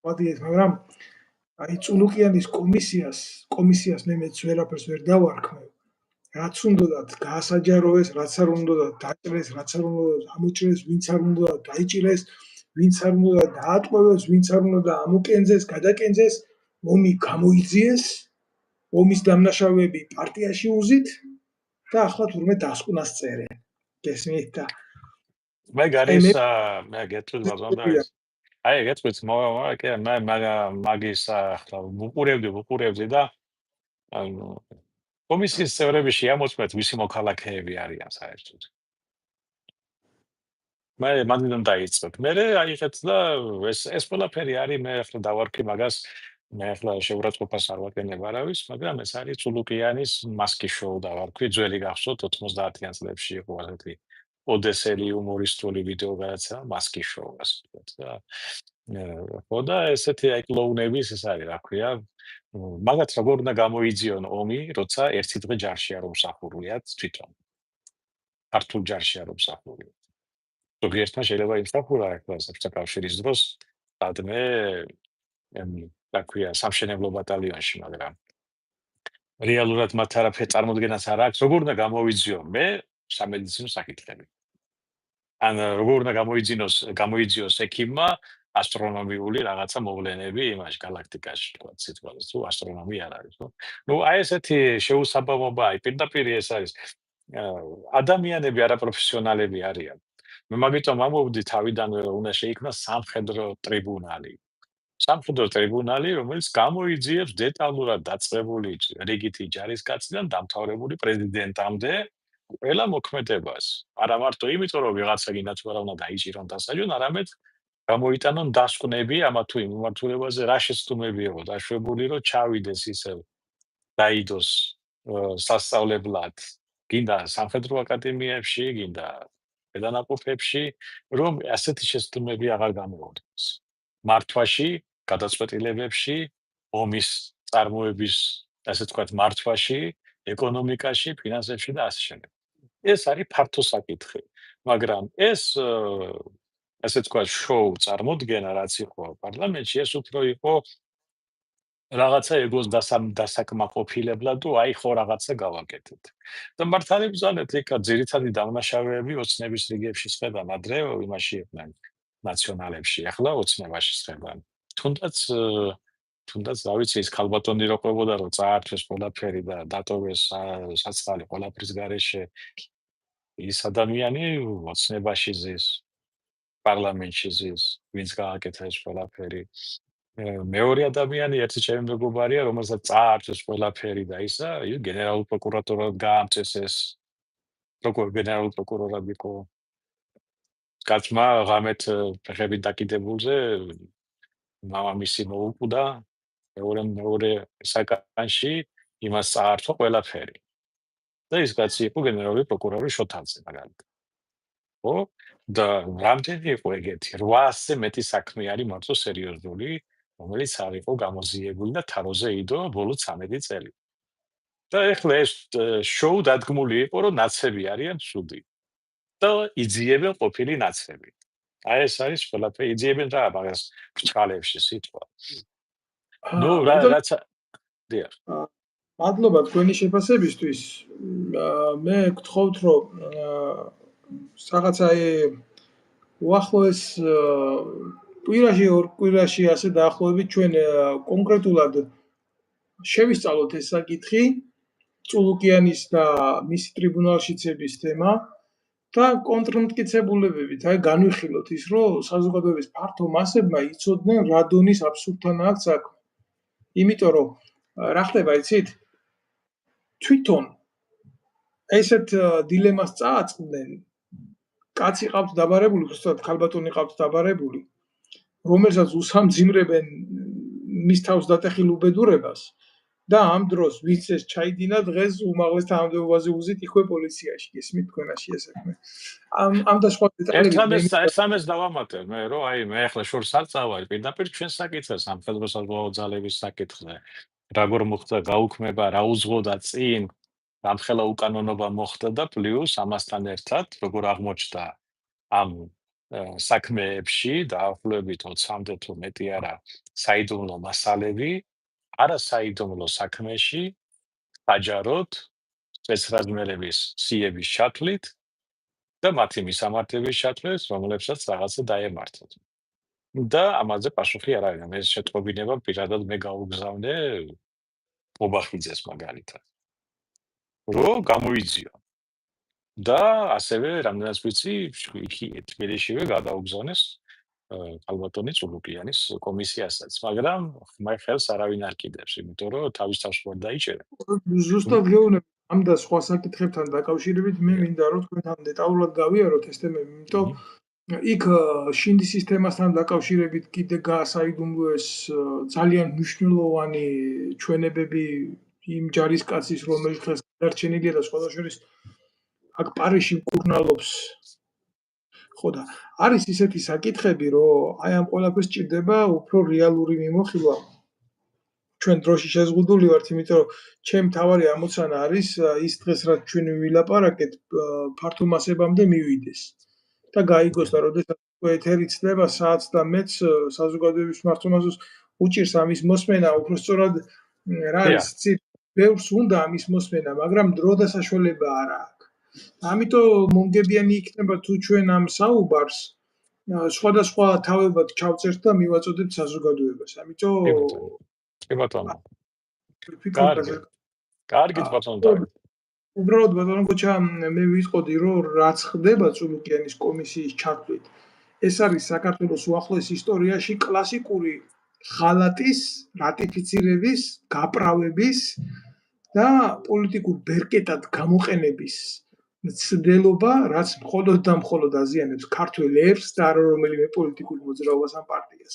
ვადიეთ, მაგრამ აი წულუკიანის კომისიას მე მეც ვერაფერს ვერ დავარქმევ. რაც უნდათ გაასაჯაროეს, რაც არ უნდათ დაჭრეს, რაც არ უნდათ ამოჭრეს, ვინც არ უნდათ დაიჭირეს, ვინც არ უნდათ დაატყვევეს, ვინც არ უნდა ამოკენძეს, გადაკენძეს, ომი გამოიძიეს, ომის დამნაშავეები პარტიაში უზით და ახლა თურმე დასკვნას წერენ. გესმით და მე გარის მე გეტყვით ბაზარს. აი გეტყვით მაგის ახლა ვუყურებდი და კომისიის წევრები შეამოწმეთ ვისი მოქალაქეები არიან საერთოდ. მე მანდიდან დაიწყეთ. მე აიღეთ და ეს ყველაფერი არის მე ახლა დავარქი მაგას მე ახლა შეურაცხყოფას არ ვაკენებ არავის, მაგრამ ეს არის წულუკიანის მასკის შოუ დავარქვი, ძველი გახსოვთ 90-იან წლებში იყო ასეთი ოდესელი იუმორისტული ვიდეო გადაცა მასკის შოუ ასე ვთქვათ და ხო და ესეთი აი კლოუნების ეს არის რა ქვია მაგათ როგორ უნდა გამოიძიონ ომი, როცა ერთი დღე ჯარში არ უმსახურიათ თვითონ. ქართულ ჯარში არ უმსახურიათ. ზოგიერთმა შეიძლება იმსახურა ახლა საბჭოთა დროს სადმე რა ქვია სამშენებლო ბატალიონში, მაგრამ რეალურად მათ არაფერ წარმოდგენას არ აქვს, როგორ უნდა გამოვიძიონ მე სამედიცინო საკითხები. ან როგორ უნდა გამოიძიოს ექიმმა ასტრონომიული რაღაცა მოვლენები იმაში galaktikაში თქვა სიტყვაზე თუ ასტრონომია არ არის, ხო? ნუ აი ესეთი შეუსაბამობა, აი პირდაპირ ეს არის ადამიანები არაპროფესიონალები არიან. მე მაგიტომ ამბობდი თავიდანვე რომ უნდა შეიქმნას სამხედრო ტრიბუნალი. სამხედრო ტრიბუნალი, რომელიც გამოიძიებს დეტალურად დაწყებული რიგითი ჯარისკაციდან დამთავრებული პრეზიდენტამდე ყველა მოქმედებას. არა მარტო იმიტომ, რომ ვიღაცა გინდა თუ არა უნდა დაიჭირონ დასაჯონ, არამედ გამოიტანონ დასკვნები ამა თუ იმ მიმართულებაზე, რა შეცდომები იყო დაშვებული, რომ ჩავიდეს ისევ დაიდოს სასწავლებლად, გინდა სამხედრო აკადემიებში, გინდა παιδანაყოფებში, რომ ასეთი შეცდომები აღარ გამოუდგეს. მართვაში, გადაწყვეტილებებში, ომის წარმოების, ასე ვთქვათ, მართვაში, ეკონომიკაში, ფინანსებში და ასე შემდეგ. ეს არის ფართო საკითხი, მაგრამ ეს ასე ვთქვათ, შოუ წარმოდგენა რაც იყო პარლამენტში, ეს უფრო იყო რაღაცა ეგოს დასაკმაყოფილებლად თუ აი ხო რაღაცა გავაკეთეთ. და მართალი ბრძანეთ, იქ ძირითადი დამნაშავეები ოცნების რიგებში შეხვედან ადრე იმაში იყვნენ ნაციონალებში, ახლა ოცნებაში შეხვედან. თუნდაც რა ვიცი ის ქალბატონი რო ყვებოდა რომ წაართვეს ყველაფერი და დატოვეს საწყალი ყველაფრის გარეშე ის ადამიანი ოცნებაში ზის პარლამენტში ზის ვინც გააკეთა ეს ყველაფერი მეორე ადამიანი ერთი ჩემი მეგობარია რომელსაც წაართვეს ყველაფერი და ისა გენერალურ პროკურატურად გაამწეს ეს როგორ გენერალურ პროკურორად იყო კაცმა ღამეთ ფეხები დაკიდებულზე მამამისი მოუკვდა მეორე საკანში იმას წაართვა ყველაფერი და ის კაცი იყო გენერალური პროკურორი შოთანზე მაგალითად ხო და რამდენი იყო ეგეთი 800-ზე მეტი საქმე არის მარტო სერიოზული რომელიც არ იყო გამოძიებული და თაროზე იდო ბოლო 13 წელი და ეხლა ეს შოუ დადგმული იყო რომ ნაცები არიან ცუდი და იძიებენ ყოფილი ნაცები აი ეს არის ყველაფერი იძიებენ რა მაგას ბრჭყალებში სიტყვა ნუ რაც დიახ მადლობა თქვენი შეფასებისთვის მე გთხოვთ რომ რაღაცა უახლოეს კვირაში ორ კვირაში ასე დაახლოებით ჩვენ კონკრეტულად შევისწავლოთ ეს საკითხი წულუკიანის და მისი ტრიბუნალშიცების თემა და კონტრმტკიცებულებებით, აი განვიხილოთ ის, რომ საზოგადოების ფართო მასებმა იცოდნენ რა დონის აბსურდთან აქვს საქმე. იმიტომ რომ რა ხდება იცით? თვითონ ესეთ დილემას წააწყდნენ. კაცი ყავთ დაბარებული, უბრალოდ ქალბატონი ყავთ დაბარებული, რომელსაც უსამძიმრებენ მის თავს დატეხილ უბედურებას და ამ დროს ვინც ეს ჩაიდინა დღეს უმაღლეს თანამდებობაზე უზით იქვე პოლიციაში. ესმით თქვენაში ეს საქმე. ამ და სხვა დეტალები ეს დავამატებ მე, რომ აი მე ახლა შორს არ წავარ პირდაპირ ჩვენს საკითხებს ამ ხელმოსაზღვაო ძალების საკითხზე. როგორ მოხდა გაუქმება, რა უძღოდა წინ, რამხელა უკანონობა მოხდა და პლუს ამასთან ერთად როგორ აღმოჩნდა ამ საქმეებში დაახლოებით 20-მდე თუ მეტი არა საიდუმლო მასალები, არასაიდუმლო საქმეში საჯაროდ წესრაზმერების სიების ჩათვლით და მათი მისამართების ჩათვლით, რომლებსაც რაღაცა დაემართათ. და ამაზე პასუხი არ არის. ეს შეტყობინება პირადად მე გაუგზავნე ბობახიძეს მაგალითად. რომ გამოიძიო. და ასევე რამდენიც ვიცი, იქ თბილისშივე გადაუგზავნეს ქალბატონი წულუკიანის კომისიასაც, მაგრამ ხმაი ხელს არავინ არ კიდევს, იმიტომ რომ თავის თავს ვერ დაიჭერა. ზუსტად გეუბნები ამ და სხვა საკითხებთან დაკავშირებით მე მინდა რომ თქვენთან დეტალურად გავიაროთ ეს თემები, იმიტომ იქ შინდის სისტემასთან დაკავშირებით კიდე გაასაიდუმლოეს ძალიან მნიშვნელოვანი ჩვენებები იმ ჯარისკაცის, რომელიც დღეს გადარჩენილია და სხვადასხვა შორის აქ პარიზში მკურნალობს. ხო და არის ისეთი საკითხები, რომ აი ამ ყველაფერს ჭირდება უფრო რეალური მიმოხილვა. ჩვენ დროში შეზღუდული ვართ, იმიტომ რომ ჩემ თავარი ამოცანა არის ის დღეს რაც ჩვენ ვილაპარაკეთ ფართო მასებამდე მივიდეს. და გაიგოს და როდესაც ეთერი ცდება საათს და მეც საზოგადოების მართლმადიდებლობას უჭირს ამის მოსმენა, უფრო სწორად რა არის, ბევრს უნდა ამის მოსმენა, მაგრამ დრო და საშუალება არ აქვს. ამიტომ მომგებიანი იქნება თუ ჩვენ ამ საუბარს სხვადასხვა თავებად ჩავწერთ და მივაწოდებთ საზოგადოებას. ამიტომ კი ბატონო. კარგით ბატონო დავით. უბრალოდ ბატონო გოჩა მე ვიტყოდი რომ რაც ხდება წულუკიანის კომისიის ჩათვლით, ეს არის საქართველოს უახლოეს ისტორიაში კლასიკური ხალატის რატიფიცირების, გაправების და პოლიტიკურ ბერკეტად გამოყენების მცდელობა, რაც მხოლოდ და მხოლოდ აზიანებს ქართველ ერს და არა რომელიმე პოლიტიკურ მოძრაობას ან პარტიას.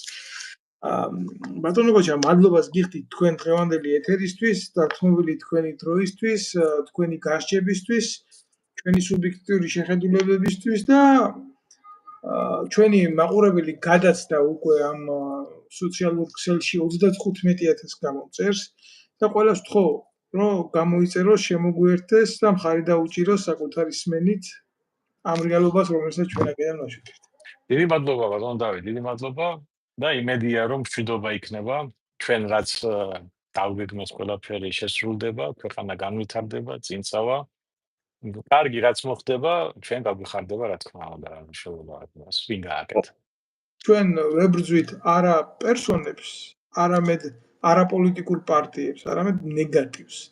ბატონო გოჩა, მადლობას გიხდით თქვენ დღევანდელი ეთერისთვის, დათმობილი თქვენი დროისთვის, თქვენი გასჯებისთვის, ჩვენი სუბიექტიური შეხედულებებისთვის და ჩვენი მაყურებელი გადაცდა უკვე ამ სოციალურ ქსელში 35,000 გამომწერს და ყველას ვთხოვ რომ გამოიწეროს, შემოგვიერთდეს და მხარი დაუჭიროს საკუთარი სმენით ამ რეალობას, რომელსაც ჩვენ აქედან ვაშუქებთ. დიდი მადლობა ბატონო დავით, დიდი მადლობა და იმედია რომ მშვიდობა იქნება, ჩვენ რაც დავგეგმოთ ყველაფერი შესრულდება, ქვეყანა განვითარდება, წინწავა. კარგი რაც მოხდება, ჩვენ გაგვიხარდება რა თქმა უნდა, შეუძლია მას ვინ გააკეთა. ჩვენ ვებრძვით არა პერსონებს, არამედ არაპოლიტიკურ პარტიებს, არამედ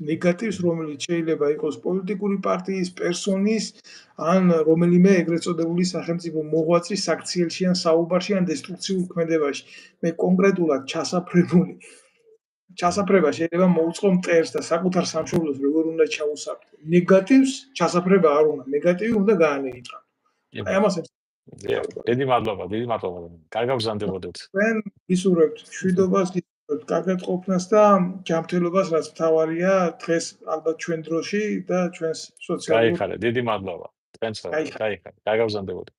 ნეგატივს, რომელიც შეიძლება იყოს პოლიტიკური პარტიის, პერსონის, ან რომელიმე ეგრეთ წოდებული სახელმწიფო მოღვაწის საქციელში ან საუბარში ან დესტრუქციულ ქმედებაში. მე კონკრეტულად ჩასაფრება შეიძლება მოუწყო მტერს და საკუთარ სამშობლოს როგორ უნდა ჩაუსაფრთხო. ნეგატივს ჩასაფრება არ უნდა, ნეგატივი უნდა გაანეიტრალო. აი ამას დიდი მადლობა. კარგად გზანდებოდეთ. ჩვენ ვისურვებთ მშვიდობას, კარგად ყოფნას და ჯანმრთელობას, რაც მთავარია დღეს ალბათ ჩვენ დროში და ჩვენს სოციალურ. გაიხარეთ, დიდი მადლობა. თქვენს კარგად გზანდებოდეთ.